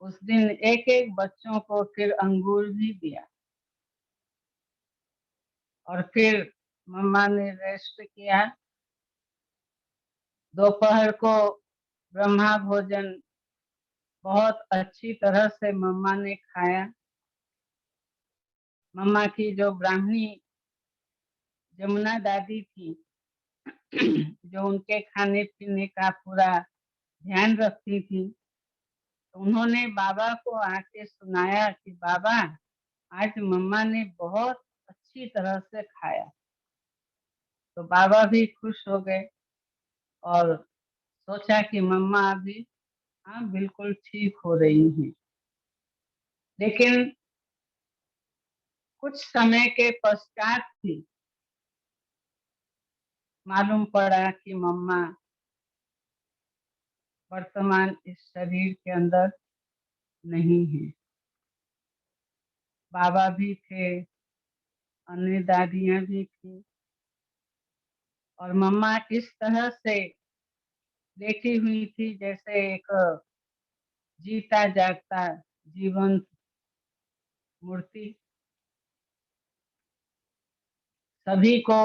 उस दिन एक एक बच्चों को फिर अंगूर भी दिया। और फिर मम्मा ने रेस्ट किया। दोपहर को ब्रह्मा भोजन बहुत अच्छी तरह से मम्मा ने खाया। मम्मा की जो ब्राह्मणी जमुना दादी थी, जो उनके खाने पीने का पूरा ध्यान रखती थी, तो उन्होंने बाबा को आके सुनाया कि बाबा आज मम्मा ने बहुत अच्छी तरह से खाया। तो बाबा भी खुश हो गए और सोचा कि मम्मा अभी हाँ बिल्कुल ठीक हो रही हैं। लेकिन कुछ समय के पश्चात भी मालूम पड़ा कि मम्मा वर्तमान इस शरीर के अंदर नहीं है। बाबा भी थे, अन्य दादियां भी थी, और मम्मा इस तरह से लेटी हुई थी जैसे एक जीता जागता जीवंत मूर्ति। सभी को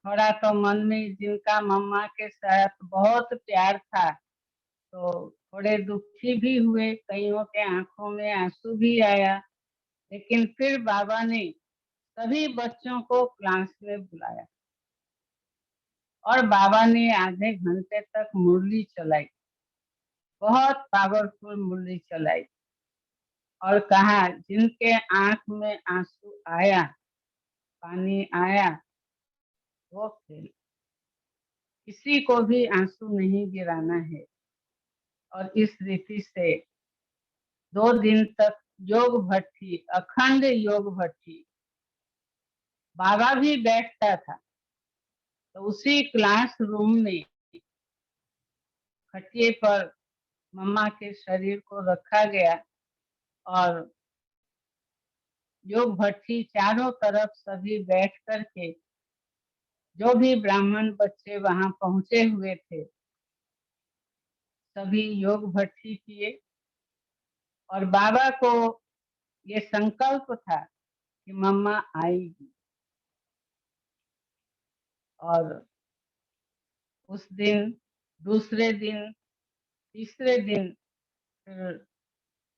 थोड़ा तो मन में, जिनका मम्मा के साथ बहुत प्यार था, तो थोड़े दुखी भी हुए, कईयों के आंखों में आंसू भी आया। लेकिन फिर बाबा ने सभी बच्चों को क्लास में बुलाया और बाबा ने आधे घंटे तक मुरली चलाई, बहुत पावरफुल मुरली चलाई, और कहा जिनके आंख में आंसू आया, पानी आया, वो खेल, किसी को भी आंसू नहीं गिराना है। और इस रीति से 2 दिन तक योग भट्टी, अखंड योग भट्टी, बाबा भी बैठता था। तो उसी क्लासरूम में खटिए पर मम्मा के शरीर को रखा गया और योग भट्टी चारों तरफ सभी बैठ करके, जो भी ब्राह्मण बच्चे वहां पहुंचे हुए थे, सभी योग भट्टी किए। और बाबा को ये संकल्प था कि मम्मा आएगी। और उस दिन, दूसरे दिन, तीसरे दिन फिर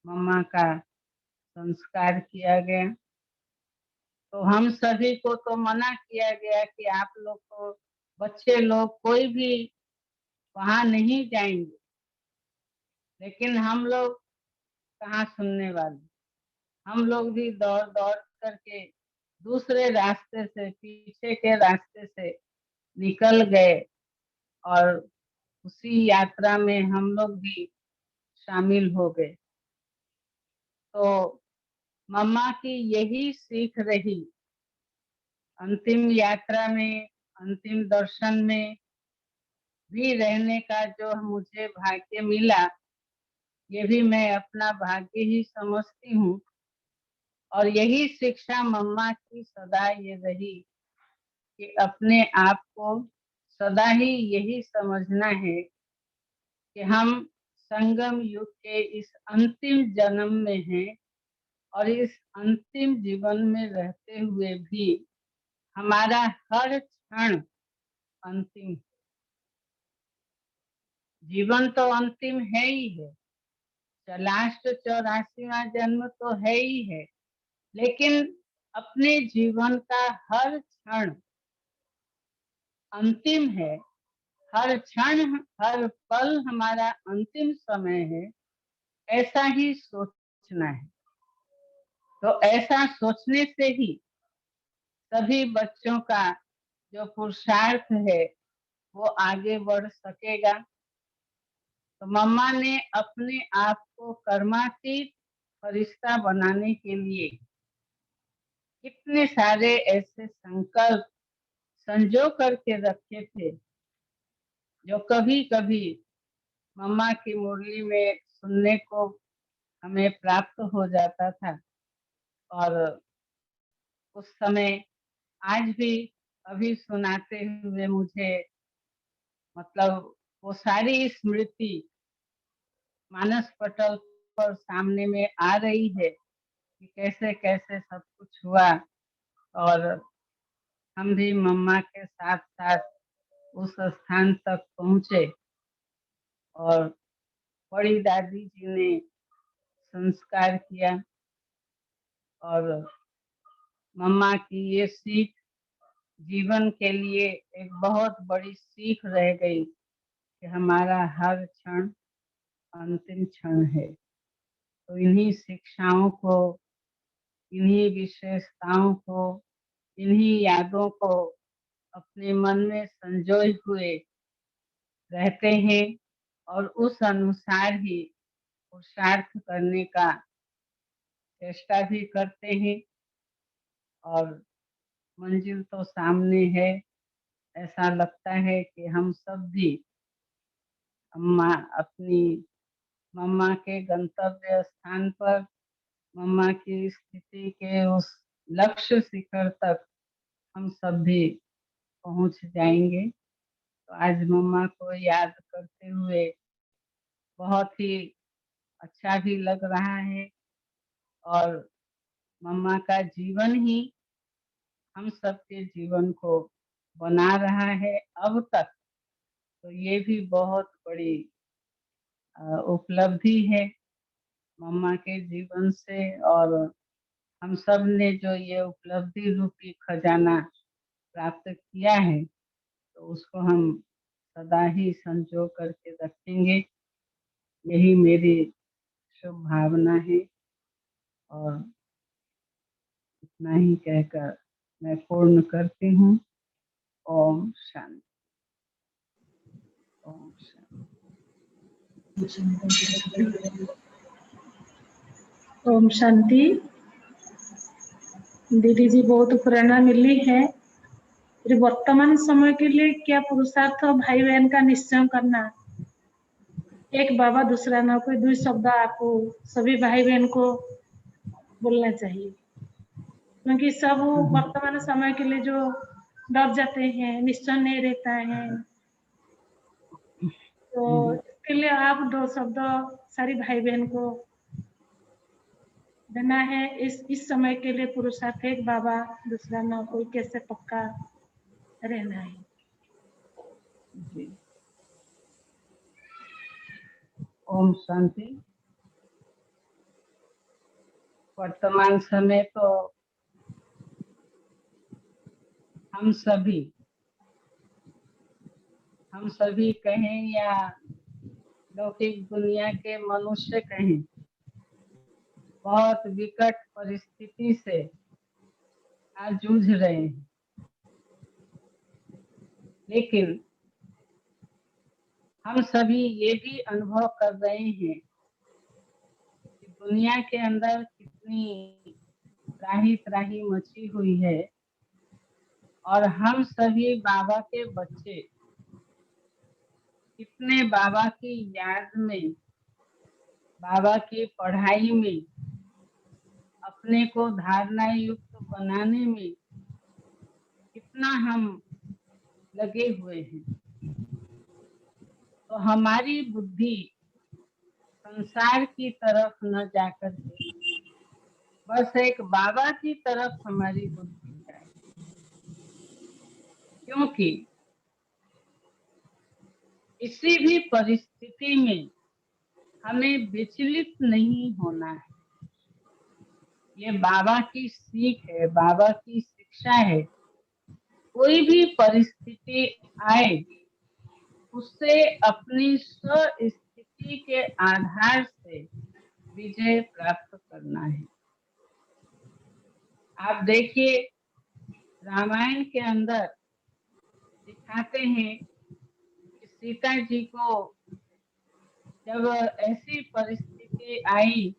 मम्मा का संस्कार किया गया। तो हम सभी को तो मना किया गया कि आप लोग को, बच्चे लोग कोई भी वहां नहीं जाएंगे। लेकिन हम लोग कहाँ सुनने वाले, हम लोग भी दौड़ दौड़ करके दूसरे रास्ते से, पीछे के रास्ते से निकल गए, और उसी यात्रा में हम लोग भी शामिल हो गए। तो मम्मा की यही सीख रही, अंतिम यात्रा में, अंतिम दर्शन में भी रहने का जो मुझे भाग्य मिला, ये भी मैं अपना भाग्य ही समझती हूँ। और यही शिक्षा मम्मा की सदा ये रही कि अपने आप को सदा ही यही समझना है कि हम संगम युग के इस अंतिम जन्म में हैं, और इस अंतिम जीवन में रहते हुए भी हमारा हर क्षण अंतिम, जीवन तो अंतिम है ही है, लास्ट 84वां जन्म तो है ही है। लेकिन अपने जीवन का हर क्षण अंतिम है, हर क्षण, हर पल हमारा अंतिम समय है, ऐसा ही सोचना है। तो ऐसा सोचने से ही सभी बच्चों का जो पुरुषार्थ है वो आगे बढ़ सकेगा। तो मम्मा ने अपने आप को कर्मातीत फरिश्ता बनाने के लिए कितने सारे ऐसे संकल्प संजो करके रखे थे, जो कभी कभी मम्मा की मुरली में सुनने को हमें प्राप्त हो जाता था। और उस समय आज भी अभी सुनाते हुए मुझे, मतलब वो सारी स्मृति मानस पटल पर सामने में आ रही है कि कैसे कैसे सब कुछ हुआ। और हम भी मम्मा के साथ साथ उस स्थान तक पहुंचे, और बड़ी दादी जी ने संस्कार किया। और मम्मा की ये सीख जीवन के लिए एक बहुत बड़ी सीख रह गई कि हमारा हर क्षण अंतिम क्षण है। तो इन्हीं शिक्षाओं को इन्हीं विशेषताओं को, इन्हीं यादों को अपने मन में संजोए हुए रहते हैं और उस अनुसार ही पुरुषार्थ करने का चेष्टा भी करते हैं। और मंजिल तो सामने है। ऐसा लगता है कि हम सब भी अम्मा अपनी मम्मा के गंतव्य स्थान पर, मम्मा की स्थिति के उस लक्ष्य शिखर तक हम सब भी पहुंच जाएंगे। तो आज मम्मा को याद करते हुए बहुत ही अच्छा भी लग रहा है। और मम्मा का जीवन ही हम सबके जीवन को बना रहा है अब तक। तो ये भी बहुत बड़ी उपलब्धि है मम्मा के जीवन से। और हम सब ने जो ये उपलब्धि रूपी खजाना प्राप्त किया है, तो उसको हम सदा ही संजो करके रखेंगे। यही मेरी शुभ भावना है। और इतना ही कहकर मैं पूर्ण करती हूँ। ओम शांति। ओम शांति। ओम शांति। दीदी जी, बहुत प्रेरणा मिली है। फिर वर्तमान समय के लिए क्या पुरुषार्थ भाई बहन का निश्चय करना। एक बाबा दूसरा ना कोई, दो शब्द आपको सभी भाई बहन को बोलना चाहिए, क्योंकि सब वर्तमान समय के लिए जो डर जाते हैं, निश्चय नहीं रहता है। तो इसके लिए आप दो शब्द सारी भाई बहन को देना है। इस समय के लिए पुरुषार्थ एक बाबा दूसरा ना कोई कैसे पक्का रहना है। जी। ओम शांति। वर्तमान समय तो हम सभी कहें या लौकिक दुनिया के मनुष्य कहें, बहुत विकट परिस्थिति से आज जूझ रहे हैं। लेकिन हम सभी ये भी अनुभव कर रहे हैं कि दुनिया के अंदर कितनी त्राही त्राही मची हुई है। और हम सभी बाबा के बच्चे कितने बाबा की याद में, बाबा की पढ़ाई में, अपने को धारणा युक्त बनाने में कितना हम लगे हुए हैं। तो हमारी बुद्धि संसार की तरफ न जाकर के बस एक बाबा की तरफ हमारी बुद्धि जाए। क्योंकि किसी भी परिस्थिति में हमें विचलित नहीं होना है। ये बाबा की सीख है, बाबा की शिक्षा है। कोई भी परिस्थिति आए, उससे अपनी स्थिति के आधार से विजय प्राप्त करना है। आप देखिए, रामायण के अंदर दिखाते हैं कि सीता जी को जब ऐसी परिस्थिति आई,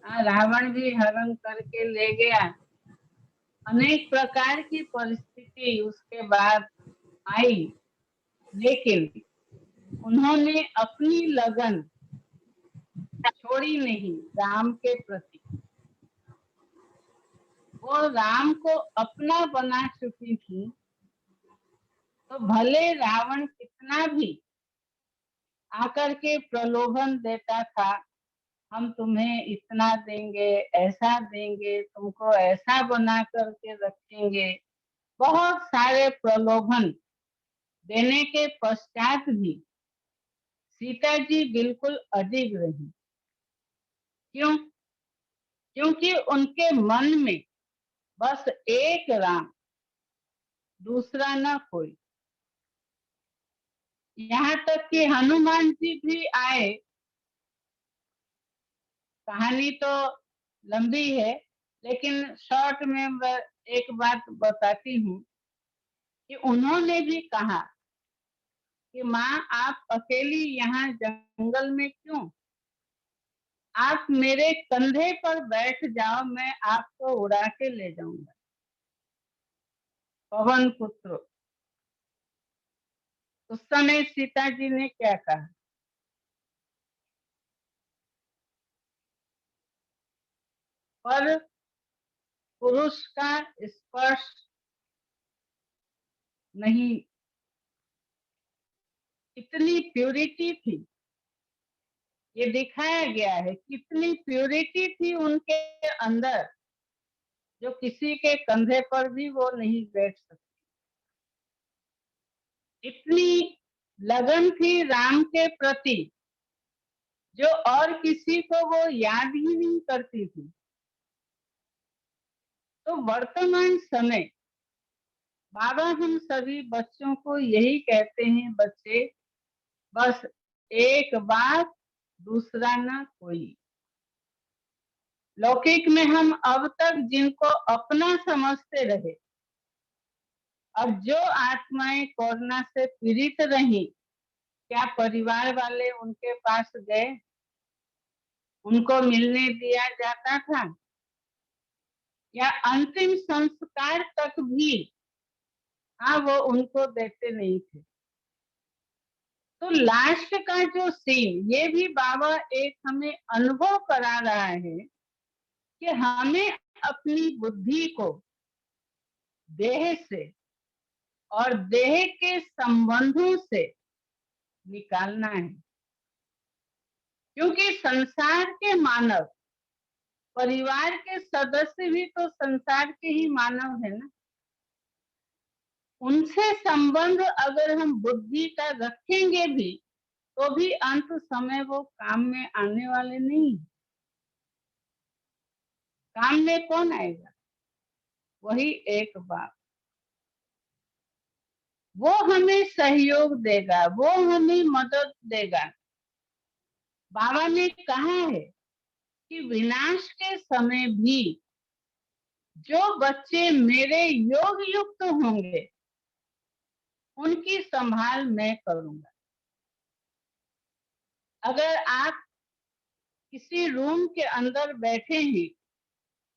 रावण भी हरण करके ले गया, अनेक प्रकार की परिस्थिति उसके बाद आई, लेकिन उन्होंने अपनी लगन छोड़ी नहीं राम के प्रति। वो राम को अपना बना चुकी थी। तो भले रावण कितना भी आकर के प्रलोभन देता था, हम तुम्हें इतना देंगे, ऐसा देंगे, तुमको ऐसा बना करके रखेंगे, बहुत सारे प्रलोभन देने के पश्चात भी सीता जी बिल्कुल अडिग रही। क्यों? क्योंकि उनके मन में बस एक राम, दूसरा न कोई। यहाँ तक कि हनुमान जी भी आए। कहानी तो लंबी है, लेकिन शॉर्ट में मैं एक बात बताती हूँ कि उन्होंने भी कहा कि माँ आप अकेली यहाँ जंगल में क्यों, आप मेरे कंधे पर बैठ जाओ, मैं आपको उड़ा के ले जाऊंगा। पवन पुत्र, उस समय सीता जी ने क्या कहा, पर पुरुष का स्पर्श नहीं, इतनी प्यूरिटी थी, ये दिखाया गया है कितनी प्यूरिटी थी उनके अंदर, जो किसी के कंधे पर भी वो नहीं बैठ सकती। इतनी लगन थी राम के प्रति, जो और किसी को वो याद ही नहीं करती थी। तो वर्तमान समय बाबा हम सभी बच्चों को यही कहते हैं, बच्चे बस एक बात, दूसरा ना कोई। लौकिक में हम अब तक जिनको अपना समझते रहे और जो आत्माएं कोरोना से पीड़ित रही, क्या परिवार वाले उनके पास गए, उनको मिलने दिया जाता था, या अंतिम संस्कार तक भी हाँ वो उनको देते नहीं थे। तो लास्ट का जो सीन, ये भी बाबा एक हमें अनुभव करा रहा है कि हमें अपनी बुद्धि को देह से और देह के संबंधों से निकालना है, क्योंकि संसार के मानव, परिवार के सदस्य भी तो संसार के ही मानव है ना। उनसे संबंध अगर हम बुद्धि का रखेंगे भी, तो भी अंत समय वो काम में आने वाले नहीं। काम में कौन आएगा, वही एक बाप। वो हमें सहयोग देगा, वो हमें मदद देगा। बाबा ने कहा है कि विनाश के समय भी जो बच्चे मेरे योग युक्त होंगे, उनकी संभाल मैं करूंगा। अगर आप किसी रूम के अंदर बैठे हैं,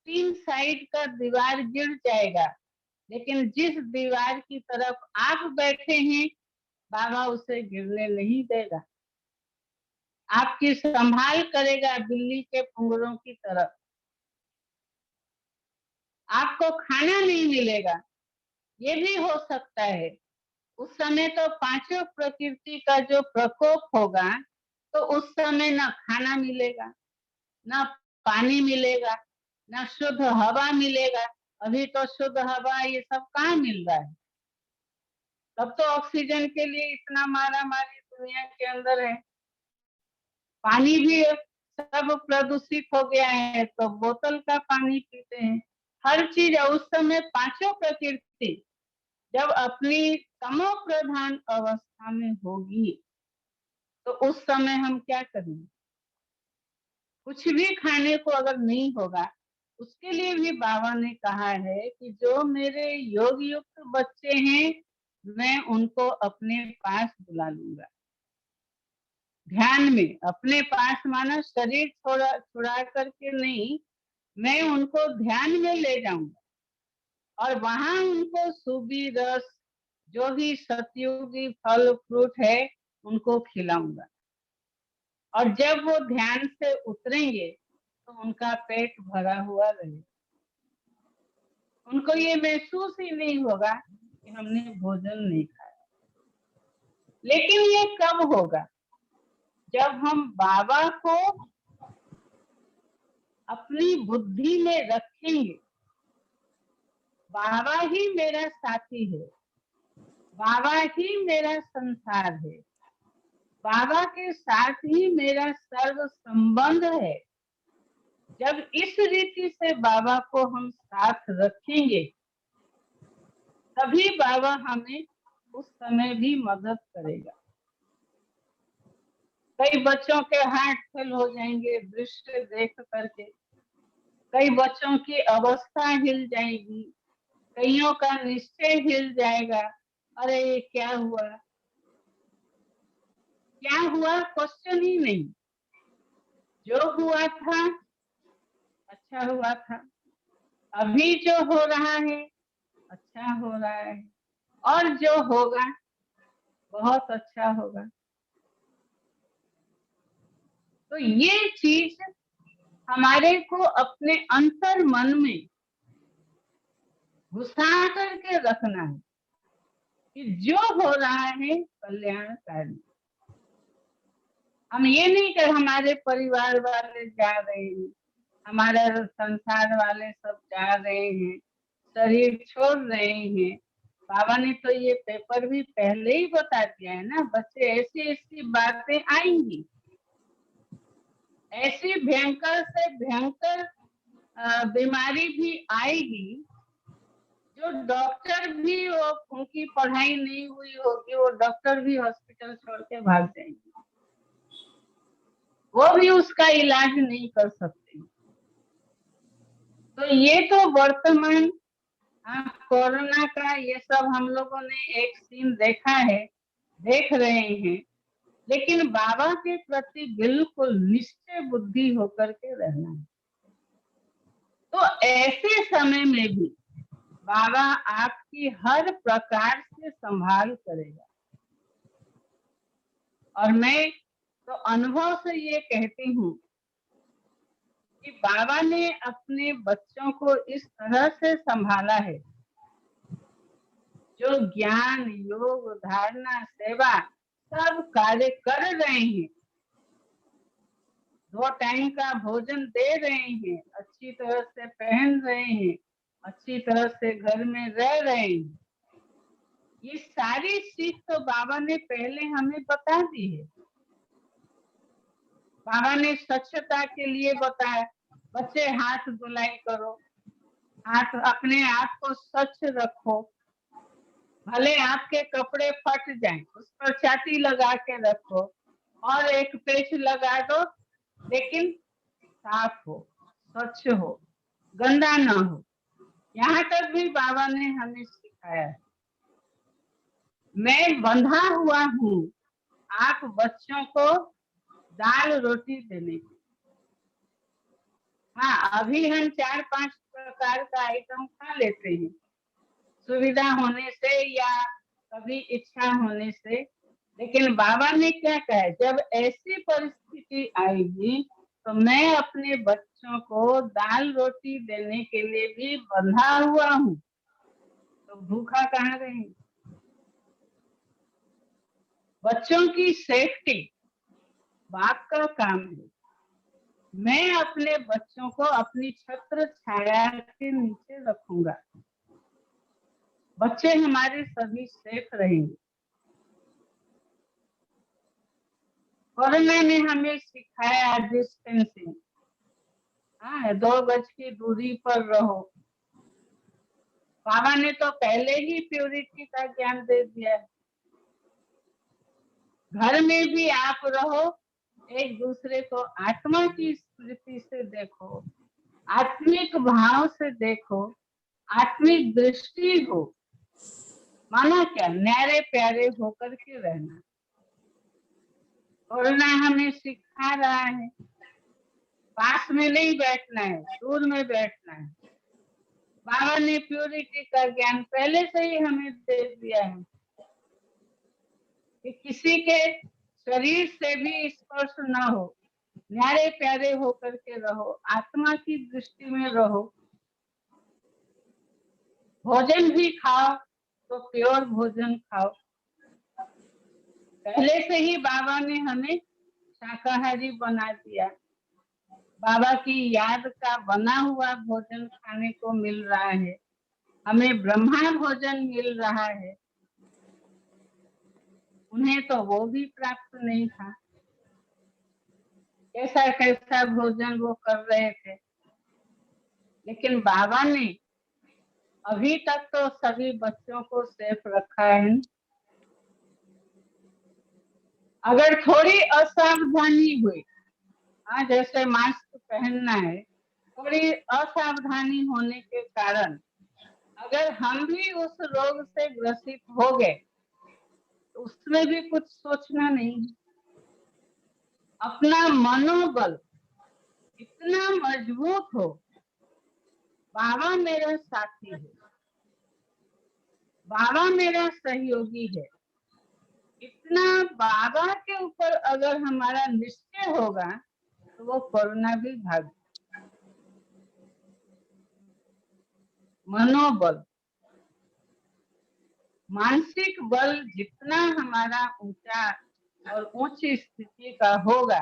3 साइड का दीवार गिर जाएगा, लेकिन जिस दीवार की तरफ आप बैठे हैं, बाबा उसे गिरने नहीं देगा, आपकी संभाल करेगा बिल्ली के पुंगरों की तरफ। आपको खाना नहीं मिलेगा, ये भी हो सकता है। उस समय तो पांचों प्रकृति का जो प्रकोप होगा, तो उस समय न खाना मिलेगा, न पानी मिलेगा, न शुद्ध हवा मिलेगा। अभी तो शुद्ध हवा ये सब कहाँ मिल रहा है, तब तो ऑक्सीजन के लिए इतना मारा मारी दुनिया के अंदर है। पानी भी सब प्रदूषित हो गया है, तो बोतल का पानी पीते हैं। हर चीज उस समय पांचों प्रकृति जब अपनी तमो प्रधान अवस्था में होगी, तो उस समय हम क्या करेंगे। कुछ भी खाने को अगर नहीं होगा, उसके लिए भी बाबा ने कहा है कि जो मेरे योग युक्त बच्चे हैं, मैं उनको अपने पास बुला लूंगा। ध्यान में अपने पास, माना शरीर छुड़ा करके नहीं, मैं उनको ध्यान में ले जाऊंगा और वहां उनको सूबी रस, जो भी सतयुगी फल फ्रूट है, उनको खिलाऊंगा। और जब वो ध्यान से उतरेंगे, तो उनका पेट भरा हुआ रहेगा, उनको ये महसूस ही नहीं होगा कि हमने भोजन नहीं खाया। लेकिन ये कब होगा, जब हम बाबा को अपनी बुद्धि में रखेंगे। बाबा ही मेरा साथी है, बाबा ही मेरा संसार है, बाबा के साथ ही मेरा सर्व संबंध है। जब इस रीति से बाबा को हम साथ रखेंगे, तभी बाबा हमें उस समय भी मदद करेगा। कई बच्चों के हाथ फेल हो जाएंगे दृश्य देख करके, कई बच्चों की अवस्था हिल जाएगी, कईयों का निश्चय हिल जाएगा। अरे ये क्या हुआ, क्या हुआ क्वेश्चन ही नहीं, जो हुआ था अच्छा हुआ था, अभी जो हो रहा है अच्छा हो रहा है, और जो होगा बहुत अच्छा होगा। तो ये चीज हमारे को अपने अंतर मन में घुसा करके रखना है कि जो हो रहा है कल्याणकारी। हम ये नहीं कर हमारे परिवार वाले जा रहे हैं, हमारे संसार वाले सब जा रहे हैं, शरीर छोड़ रहे हैं। बाबा ने तो ये पेपर भी पहले ही बता दिया है ना, बच्चे ऐसी ऐसी बातें आएंगी, ऐसी भयंकर से भयंकर बीमारी भी आएगी, जो डॉक्टर भी वो उनकी पढ़ाई नहीं हुई होगी, वो डॉक्टर भी हॉस्पिटल छोड़ के भाग जाएंगे, वो भी उसका इलाज नहीं कर सकते। तो ये तो वर्तमान कोरोना का ये सब हम लोगों ने एक सीन देखा है, देख रहे हैं, लेकिन बाबा के प्रति बिल्कुल निश्चय बुद्धि होकर के रहना है। तो ऐसे समय में भी बाबा आपकी हर प्रकार से संभाल करेगा। और मैं तो अनुभव से ये कहती हूँ कि बाबा ने अपने बच्चों को इस तरह से संभाला है, जो ज्ञान योग धारणा सेवा सब कार्य कर रहे हैं, 2 टाइम का भोजन दे रहे हैं, अच्छी तरह से पहन रहे हैं, अच्छी तरह से घर में रह रहे हैं, ये सारी सीख तो बाबा ने पहले हमें बता दी है। बाबा ने स्वच्छता के लिए बताया, बच्चे हाथ धुलाई करो, हाथ अपने आप को स्वच्छ रखो, भले आपके कपड़े फट जाएं, उस पर छाती लगा के रखो और एक पेच लगा दो, लेकिन साफ हो, स्वच्छ हो, गंदा ना हो। यहाँ तक भी बाबा ने हमें सिखाया। मैं बंधा हुआ हूँ आप बच्चों को दाल रोटी देने की। हाँ, अभी हम 4-5 प्रकार का आइटम खा लेते हैं, सुविधा होने से या कभी इच्छा होने से, लेकिन बाबा ने क्या कहा, जब ऐसी परिस्थिति आएगी तो मैं अपने बच्चों को दाल रोटी देने के लिए भी बंधा हुआ हूँ, तो भूखा कहाँ रहेंगे। बच्चों की सेफ्टी बाप का काम है। मैं अपने बच्चों को अपनी छत्र छाया के नीचे रखूंगा, बच्चे हमारे सभी सेफ रहेंगे। कोरोना ने हमें सिखाया डिस्टेंसिंग, हाँ 2 गज की दूरी पर रहो। बाबा ने तो पहले ही प्योरिटी का ज्ञान दे दिया है। घर में भी आप रहो, एक दूसरे को आत्मा की स्मृति से देखो, आत्मिक भाव से देखो, आत्मिक दृष्टि हो, माना क्या न्यारे प्यारे होकर के रहना। कोरोना हमें सिखा रहा है, पास में नहीं बैठना है, दूर में बैठना है। बाबा ने प्योरिटी का ज्ञान पहले से ही हमें दे दिया है कि किसी के शरीर से भी स्पर्श ना हो, न्यारे प्यारे होकर के रहो, आत्मा की दृष्टि में रहो। भोजन भी खाओ तो प्योर भोजन खाओ। पहले से ही बाबा ने हमें शाकाहारी बना दिया, बाबा की याद का बना हुआ भोजन खाने को मिल रहा है, हमें ब्रह्मा भोजन मिल रहा है, उन्हें तो वो भी प्राप्त नहीं था। कैसा कैसा भोजन वो कर रहे थे, लेकिन बाबा ने अभी तक तो सभी बच्चों को सेफ रखा है। अगर थोड़ी असावधानी हुई, हाँ जैसे मास्क पहनना है, थोड़ी असावधानी होने के कारण अगर हम भी उस रोग से ग्रसित हो गए तो उसमें भी कुछ सोचना नहीं। अपना मनोबल इतना मजबूत हो, बाबा मेरा साथी है, बाबा मेरा सहयोगी है, इतना बाबा के ऊपर अगर हमारा निश्चय होगा तो वो कोरोना भी भाग। मनोबल, मानसिक बल जितना हमारा ऊंचा और ऊंची स्थिति का होगा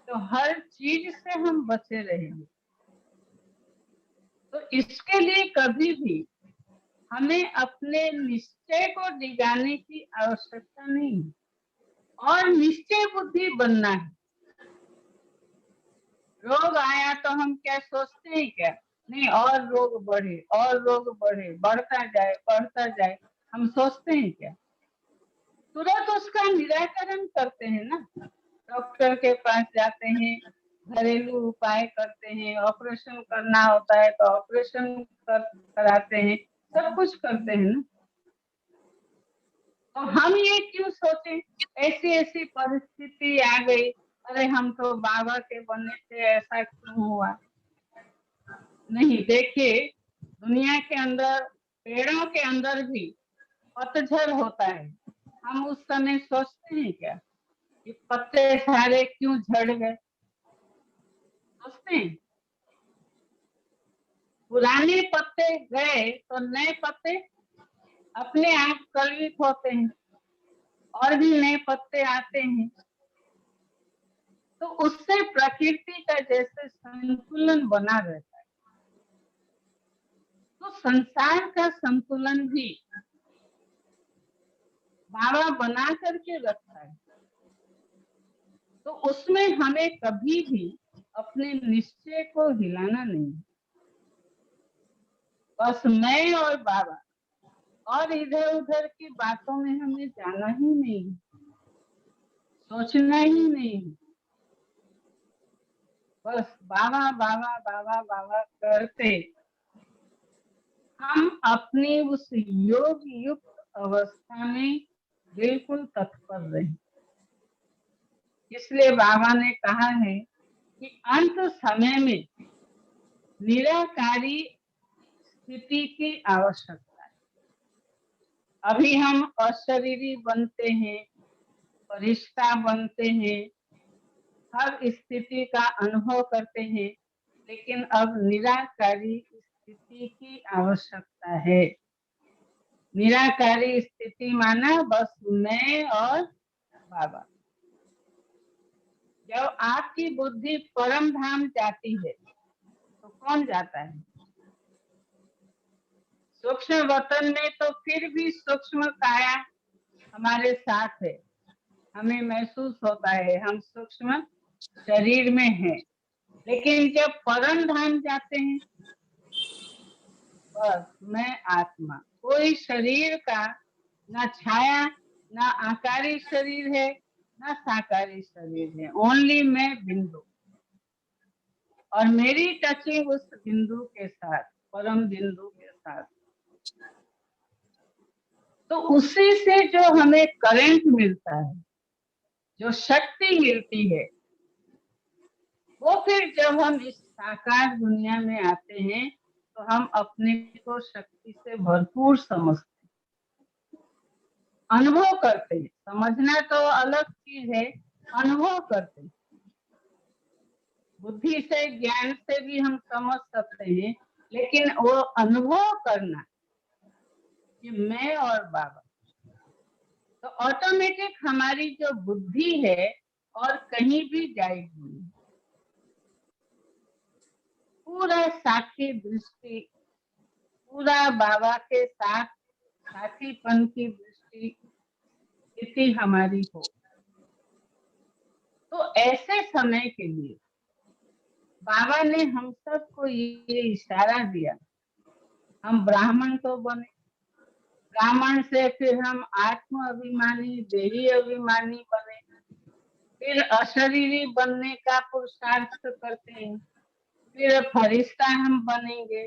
तो हर चीज से हम बचे रहेंगे। तो इसके लिए कभी भी हमें अपने निश्चय को डिगाने की आवश्यकता नहीं है और निश्चय बुद्धि बनना है। रोग आया तो हम क्या सोचते हैं, क्या नहीं और रोग बढ़े और रोग बढ़े, बढ़ता जाए हम सोचते हैं क्या? तुरंत उसका निराकरण करते हैं ना। डॉक्टर के पास जाते हैं, घरेलू उपाय करते हैं, ऑपरेशन करना होता है तो ऑपरेशन कराते हैं, सब कुछ करते हैं ना। तो हम ये क्यों सोचे ऐसी ऐसी परिस्थिति आ गई, अरे हम तो बाबा के बने थे, ऐसा क्यों हुआ? नहीं, देखिए दुनिया के अंदर पेड़ों के अंदर भी पतझड़ होता है। हम उस समय सोचते हैं क्या कि पत्ते सारे क्यों झड़ गए? सोचते हैं? पुराने पत्ते गए तो नए पत्ते अपने आप कलवित होते हैं और भी नए पत्ते आते हैं। तो उससे प्रकृति का जैसे संतुलन बना रहता है, तो संसार का संतुलन भी बाबा बना करके रखता है। तो उसमें हमें कभी भी अपने निश्चय को हिलाना नहीं। बस मैं और बाबा, और इधर उधर की बातों में हमें जाना ही नहीं, सोचना ही नहीं। बस बाबा बाबा बाबा बाबा करते हम अपनी उस योग युक्त अवस्था में बिल्कुल तत्पर रहे। इसलिए बाबा ने कहा है कि अंत समय में निराकारी स्थिति की आवश्यकता है। अभी हम अशरीरी बनते हैं, फरिश्ता बनते हैं, हर स्थिति का अनुभव करते हैं, लेकिन अब निराकारी स्थिति की आवश्यकता है। निराकारी स्थिति माना बस मैं और बाबा। जब आपकी बुद्धि परम धाम जाती है तो कौन जाता है? सूक्ष्म वतन में तो फिर भी सूक्ष्म काया हमारे साथ है, हमें महसूस होता है हम सूक्ष्म शरीर में हैं। लेकिन जब परम धाम जाते हैं बस मैं आत्मा, कोई शरीर का ना छाया, ना आकारी शरीर है, ना साकारी शरीर है, ओनली मैं बिंदु, और मेरी टचिंग उस बिंदु के साथ, परम बिंदु के साथ। तो उसी से जो हमें करंट मिलता है, जो शक्ति मिलती है, वो फिर जब हम इस साकार दुनिया में आते हैं तो हम अपने को शक्ति से भरपूर समझते हैं, अनुभव करते हैं। समझना तो अलग चीज है, अनुभव करते हैं। बुद्धि से ज्ञान से भी हम समझ सकते हैं, लेकिन वो अनुभव करना कि मैं और बाबा, तो ऑटोमेटिक हमारी जो बुद्धि है और कहीं भी जाएगी। पूरा साथी दृष्टि, पूरा बाबा के साथ साथीपन की दृष्टि स्थिति हमारी हो। तो ऐसे समय के लिए बाबा ने हम सबको ये इशारा दिया, हम ब्राह्मण तो बने, ब्राह्मण से फिर हम आत्म अभिमानी, देही अभिमानी बने, फिर अशरीरी बनने का पुरुषार्थ करते हैं, फिर फरिश्ता हम बनेंगे,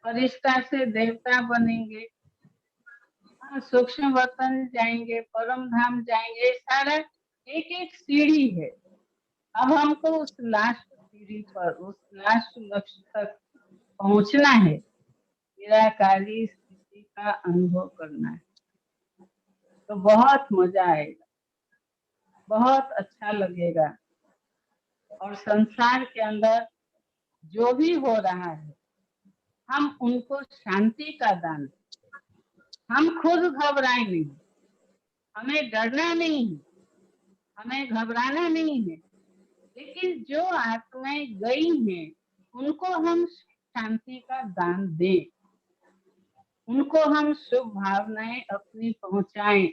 फरिश्ता से देवता बनेंगे, सूक्ष्म वतन जाएंगे, परम धाम जाएंगे। सारा एक एक सीढ़ी है। अब हमको उस लास्ट सीढ़ी पर, उस लास्ट लक्ष्य तक पहुंचना है, निराकारी स्थिति का अनुभव करना है। तो बहुत मजा आएगा, बहुत अच्छा लगेगा। और संसार के अंदर जो भी हो रहा है, हम उनको शांति का दान दें। हम खुद घबराए नहीं, हमें डरना नहीं है, हमें घबराना नहीं है, लेकिन जो आत्माएं गई हैं उनको हम शांति का दान दें, उनको हम शुभ भावनाएं अपनी पहुंचाएं।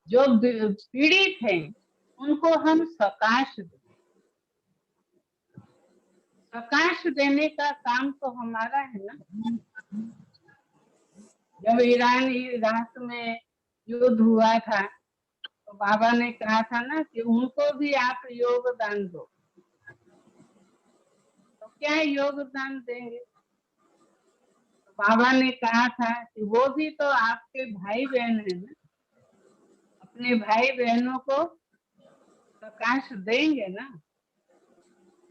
जो पीड़ित हैं उनको हम प्रकाश दें। प्रकाश देने का काम तो हमारा है ना। जब ईरान इराक में युद्ध हुआ था तो बाबा ने कहा था ना कि उनको भी आप योगदान दो। तो क्या योगदान देंगे? तो बाबा ने कहा था कि वो भी तो आपके भाई बहन है ना, अपने भाई बहनों को प्रकाश देंगे ना,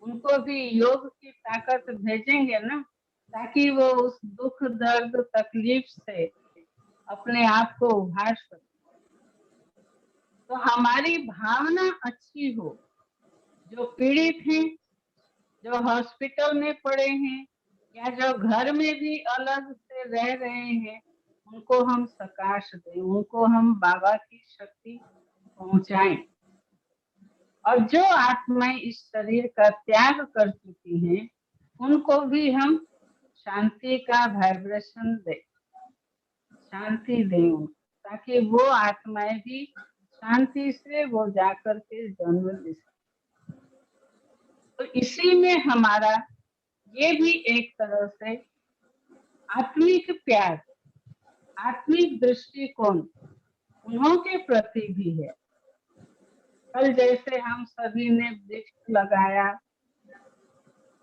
उनको भी योग की ताकत भेजेंगे ना, ताकि वो उस दुख दर्द तकलीफ से अपने आप को उभार सके। तो हमारी भावना अच्छी हो। जो पीड़ित हैं, जो हॉस्पिटल में पड़े हैं, या जो घर में भी अलग से रह रहे हैं, उनको हम प्रकाश दें, उनको हम बाबा की शक्ति पहुंचाएं। और जो आत्माएं इस शरीर का त्याग कर चुकी हैं, उनको भी हम शांति का वाइब्रेशन दें, शांति दें उनको, ताकि वो आत्माएं भी शांति से वो जाकर के जन्म ले सके। तो इसी में हमारा ये भी एक तरह से आत्मिक प्यार, आत्मिक दृष्टिकोण उन्हों के प्रति भी है। कल जैसे हम सभी ने वृक्ष लगाया,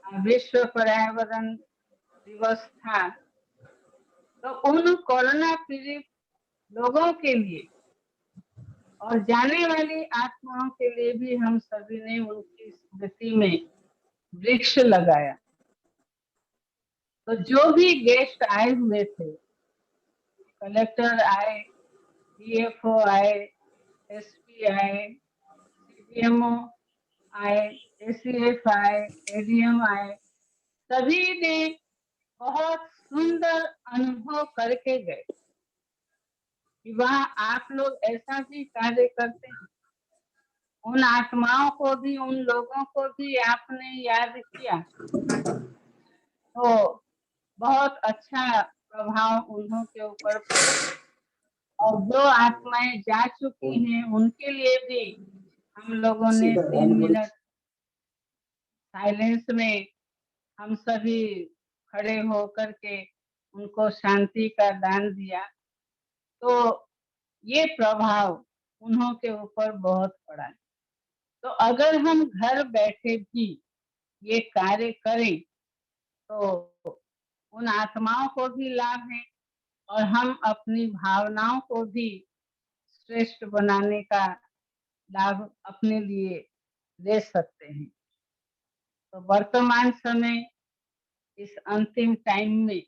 विश्व पर्यावरण दिवस था, तो उन कोरोना पीड़ित लोगों के लिए और जाने वाली आत्माओं के लिए भी हम सभी ने उनकी स्मृति में वृक्ष लगाया। तो जो भी गेस्ट आए हुए थे, कलेक्टर आए, डीएफओ आए, एसपी आए, सीडीएमओ आए, एसीएफ आए, एडीएम आए, सभी ने बहुत सुंदर अनुभव करके गए कि वहाँ आप लोग ऐसा भी कार्य करते हैं। उन आत्माओं को भी, उन लोगों को भी आपने याद किया, तो बहुत अच्छा प्रभाव उन्हों के ऊपर पड़ा। और जो आत्माएं जा चुकी हैं उनके लिए भी हम लोगों ने 3 मिनट साइलेंस में हम सभी खड़े होकर के उनको शांति का दान दिया। तो ये प्रभाव उन्हों के ऊपर बहुत पड़ा है। तो अगर हम घर बैठे भी ये कार्य करें तो उन आत्माओं को भी लाभ है और हम अपनी भावनाओं को भी श्रेष्ठ बनाने का लाभ अपने लिए ले सकते हैं। तो वर्तमान समय, इस अंतिम टाइम में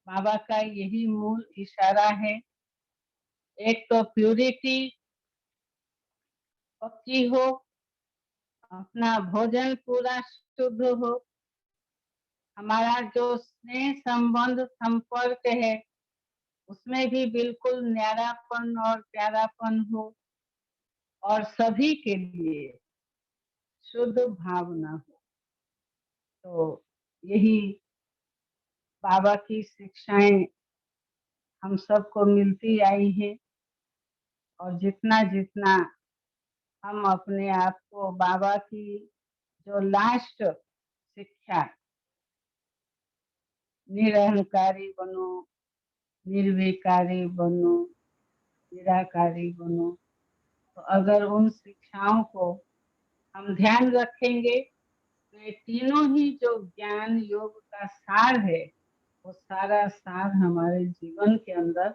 बाबा का यही मूल इशारा है। एक तो प्यूरिटी पक्की हो, अपना भोजन पूरा शुद्ध हो, हमारा जो स्नेह संबंध संपर्क है उसमें भी बिल्कुल न्यारापन और प्यारापन हो, और सभी के लिए शुद्ध भावना हो। तो यही बाबा की शिक्षाएं हम सबको मिलती आई है। और जितना जितना हम अपने आप को बाबा की जो लास्ट शिक्षा, निरहंकारी बनो, निर्विकारी बनो, निराकारी बनो, तो अगर उन शिक्षाओं को हम ध्यान रखेंगे ये तीनों ही जो ज्ञान योग का सार है, वो सारा सार हमारे जीवन के अंदर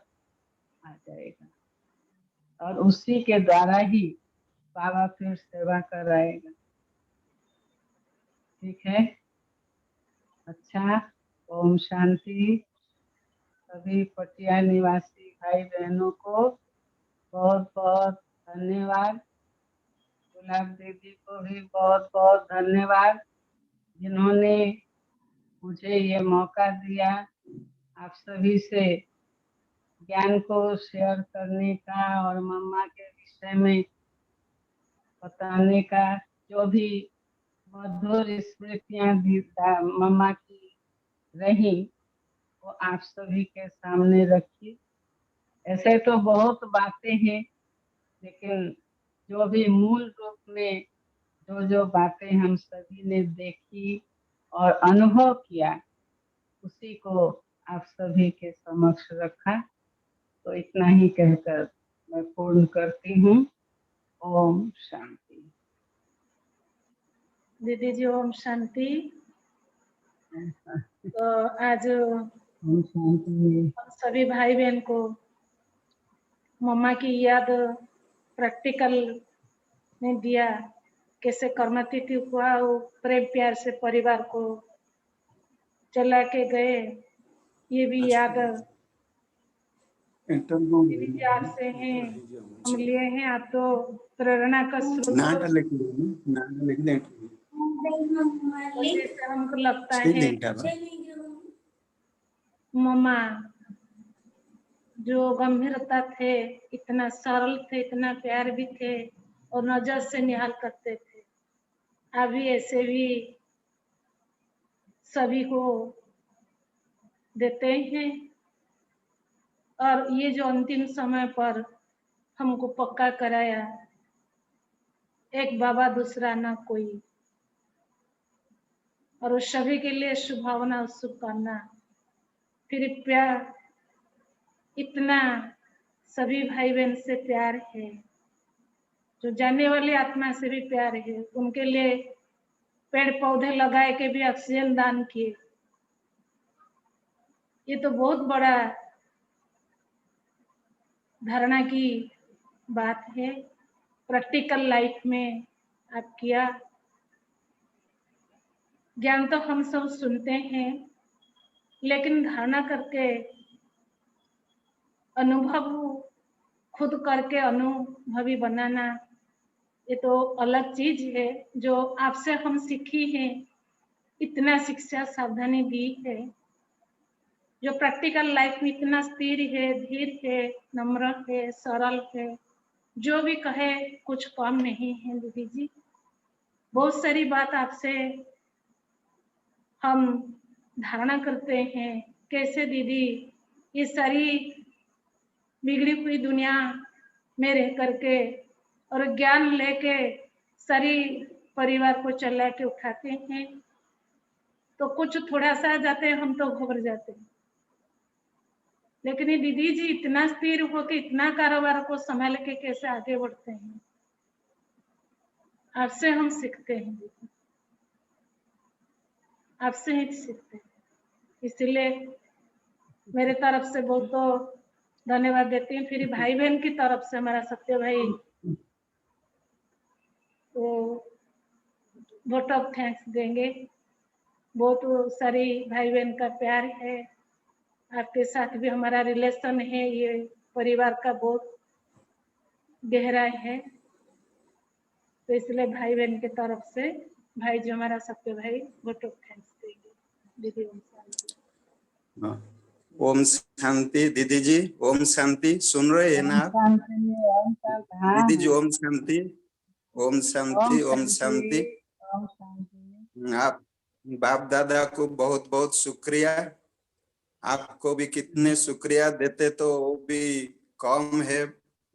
आ जाएगा और उसी के द्वारा ही बाबा फिर सेवा कराएगा। ठीक है, अच्छा। ओम शांति। सभी पटिया निवासी भाई बहनों को बहुत बहुत धन्यवाद। गुलाब दीदी को भी बहुत बहुत धन्यवाद, जिन्होंने मुझे ये मौका दिया आप सभी से ज्ञान को शेयर करने का और मम्मा के विषय में बताने का। जो भी मधुर स्मृतियां मम्मा की रही, वो आप सभी के सामने रखी। ऐसे तो बहुत बातें हैं, लेकिन जो भी मूल रूप में जो जो बातें हम सभी ने देखी और अनुभव किया, उसी को आप सभी के समक्ष रखा। तो इतना ही कहकर मैं पूर्ण करती हूँ। ओम शांति। दीदी जी ओम शांति। तो आज ओम शांति। हम सभी भाई बहन को मम्मा की याद प्रैक्टिकल ने दिया, कैसे कर्मातीत हुआ, वो प्रेम प्यार से परिवार को चला के गए, ये भी याद आपसे हैं, हम लिए हैं। आप तो प्रेरणा का स्रोत, जैसे हमको लगता है मम्मा जो गंभीरता थे, इतना सरल थे, इतना प्यार भी थे और नजर से निहाल करते थे। अभी ऐसे भी सभी को देते हैं और ये जो अंतिम समय पर हमको पक्का कराया, एक बाबा दूसरा ना कोई, और उस सभी के लिए शुभकामना और शुभकामना। फिर प्यार, इतना सभी भाई बहन से प्यार है, जो जाने वाली आत्मा से भी प्यार है। उनके लिए पेड़ पौधे लगाए के भी ऑक्सीजन दान किए। ये तो बहुत बड़ा धारणा की बात है, प्रैक्टिकल लाइफ में आप किया। ज्ञान तो हम सब सुनते हैं, लेकिन धारणा करके अनुभव खुद करके अनुभवी बनाना, ये तो अलग चीज है, जो आपसे हम सीखी है। इतना शिक्षा सावधानी दी है, जो प्रैक्टिकल लाइफ में इतना स्थिर है, धीर है, नम्र है, सरल है, जो भी कहे कुछ कम नहीं है। दीदी जी, बहुत सारी बात आपसे हम धारणा करते हैं, कैसे दीदी ये सारी बिगड़ी हुई दुनिया में रह करके और ज्ञान लेके सारी परिवार को चला के उठाते हैं। तो कुछ थोड़ा सा जाते हैं हम तो घबरा जाते हैं, लेकिन ये दीदी जी इतना स्थिर होकर इतना कारोबार को संभाल के कैसे आगे बढ़ते हैं, आपसे हम सीखते हैं दीदी, आपसे ही सीखते हैं। इसलिए मेरे तरफ से बहुत तो धन्यवाद देती हूँ। फिर भाई बहन की तरफ से हमारा सत्य भाई तो वोट ऑफ थैंक्स देंगे। बहुत सारी भाई बहन का प्यार है, आपके साथ भी हमारा रिलेशन है, ये परिवार का बहुत गहरा है। तो इसलिए भाई बहन की तरफ से भाई जो हमारा सत्य भाई वोट ऑफ थैंक्स देंगे। दीदी ओम शांति। ओम शांति। दीदी जी ओम शांति, सुन रहे हैं ना आप? ओम शांति। हाँ, दीदी जी ओम शांति। ओम शांति। ओम शांति। ओम शांति। आप बाप दादा को बहुत बहुत शुक्रिया। आपको भी कितने शुक्रिया देते तो वो भी कम है।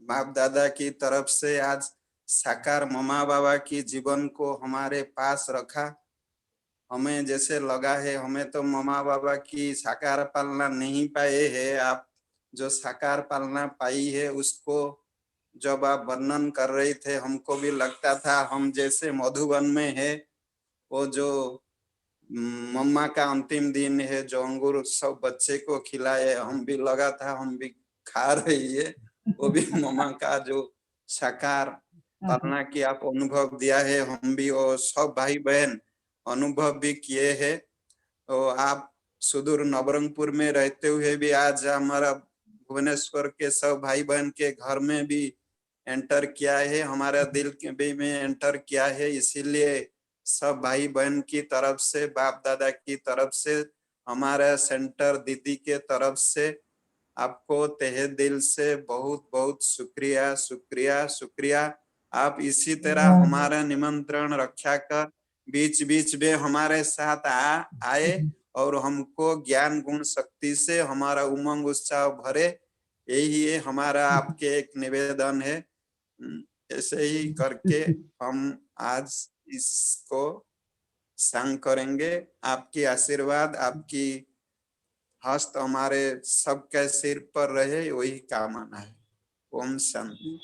बाप दादा की तरफ से आज साकार मम्मा बाबा की जीवन को हमारे पास रखा। हमें जैसे लगा है हमें तो मम्मा बाबा की साकार पालना नहीं पाए है, आप जो साकार पालना पाई है उसको जब आप वर्णन कर रहे थे, हमको भी लगता था हम जैसे मधुबन में है वो जो मम्मा का अंतिम दिन है, जो अंगूर सब बच्चे को खिलाए, हम भी लगा था हम भी खा रही है, वो भी मम्मा का जो साकार पालना की आप अनुभव दिया है, हम भी और सब भाई बहन अनुभव भी किए हैं। तो आप सुदूर नवरंगपुर में रहते हुए भी आज हमारा भुवनेश्वर के सब भाई बहन के घर में भी एंटर किया है, हमारा दिल के भी में एंटर किया है। इसीलिए सब भाई बहन की तरफ से, बाप दादा की तरफ से, हमारा सेंटर दीदी के तरफ से आपको तहे दिल से बहुत बहुत शुक्रिया शुक्रिया शुक्रिया। आप इसी तरह हमारा निमंत्रण रक्षा कर बीच बीच में हमारे साथ आए और हमको ज्ञान गुण शक्ति से हमारा उमंग उत्साह भरे, यही है हमारा आपके एक निवेदन है। ऐसे ही करके हम आज इसको संग करेंगे। आपकी आशीर्वाद, आपकी हस्त हमारे सबके सिर पर रहे, वही कामना है। ओम शांति,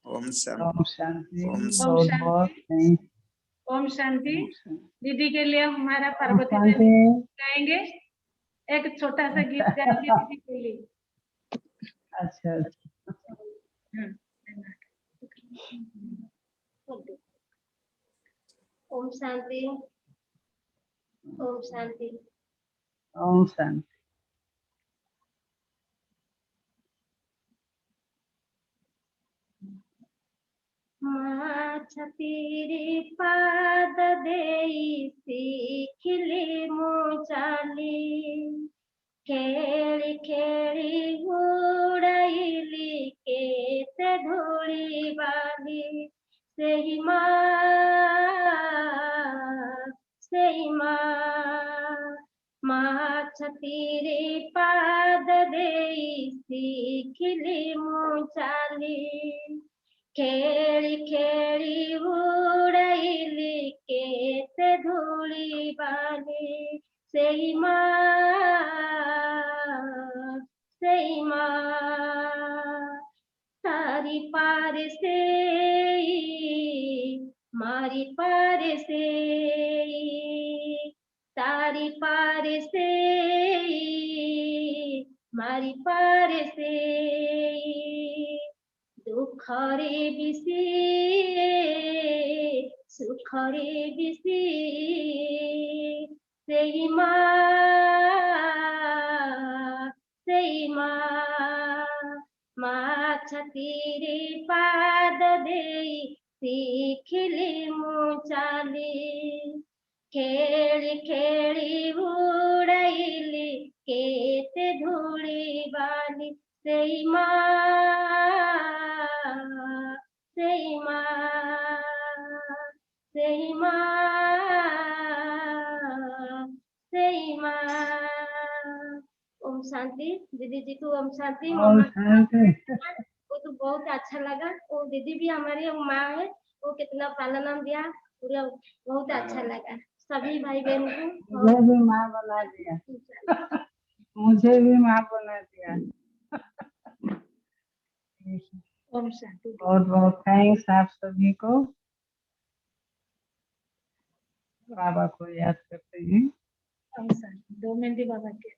ओम शांति, ओम शांति। ओम ओम शांति। शांति। ओम शांति। दीदी के लिए हमारा पार्वती शांति। देवी गाएंगे, एक छोटा सा गीत गाएंगे दीदी के लिए। अच्छा। ओम शांति। ओम शांति। ओम शांति। छतीरी पाद देई सीखिली मुचाली, खेली खेली उड़ाइली केते धूली बाली, सेही माँ छतीरी पाद देई सीखिली मुचाली, खेली खेली उड़ाइली केते धूली बाली, सेही माँ तारी पार से मारी पार से, तारी पार से मारी पार से, दुखरे बिसी सुखरे बिसी, सेही माँ छतीरी पाद देई सीखिली मुचाली, खेली खेली उड़ाइली केते धूली बाली, सेही माँ। ओम शांति। दीदी जी को ओम शांति। ओम शांति। वो तो बहुत अच्छा लगा, वो दीदी भी हमारी माँ है, वो कितना पालन दिया, पूरा बहुत अच्छा लगा। सभी भाई बहन को मुझे भी माँ बना दिया, मुझे भी माँ बना दिया। ओम शांति। बहुत बहुत थैंक्स आप सभी को। बाबा को याद करते हैं। ओम शांति। 2 मिनट बाबा के।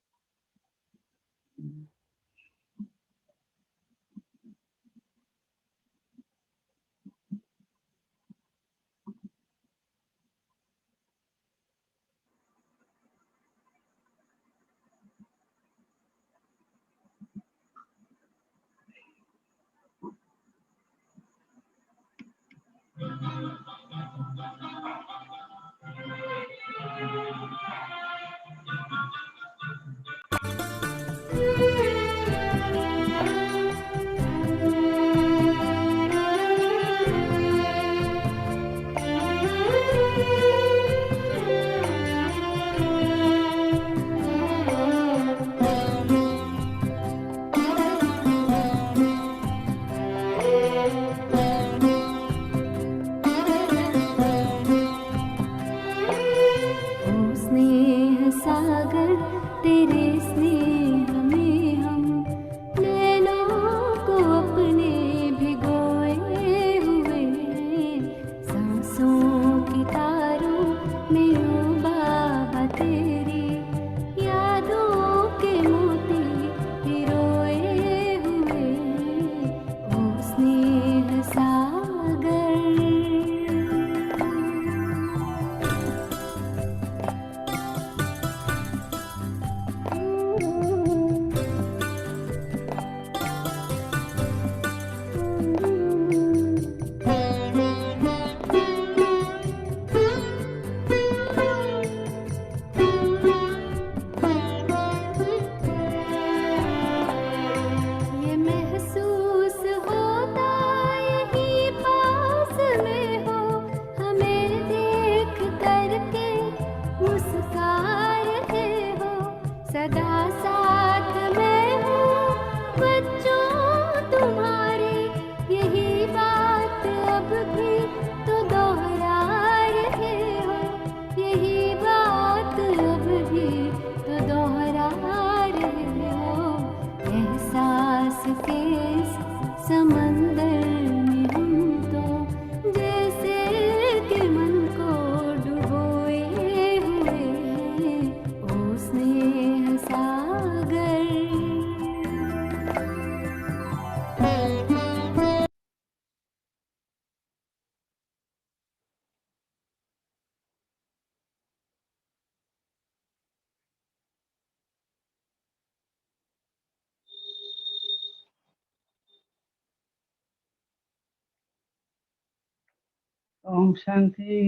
ओम शांति।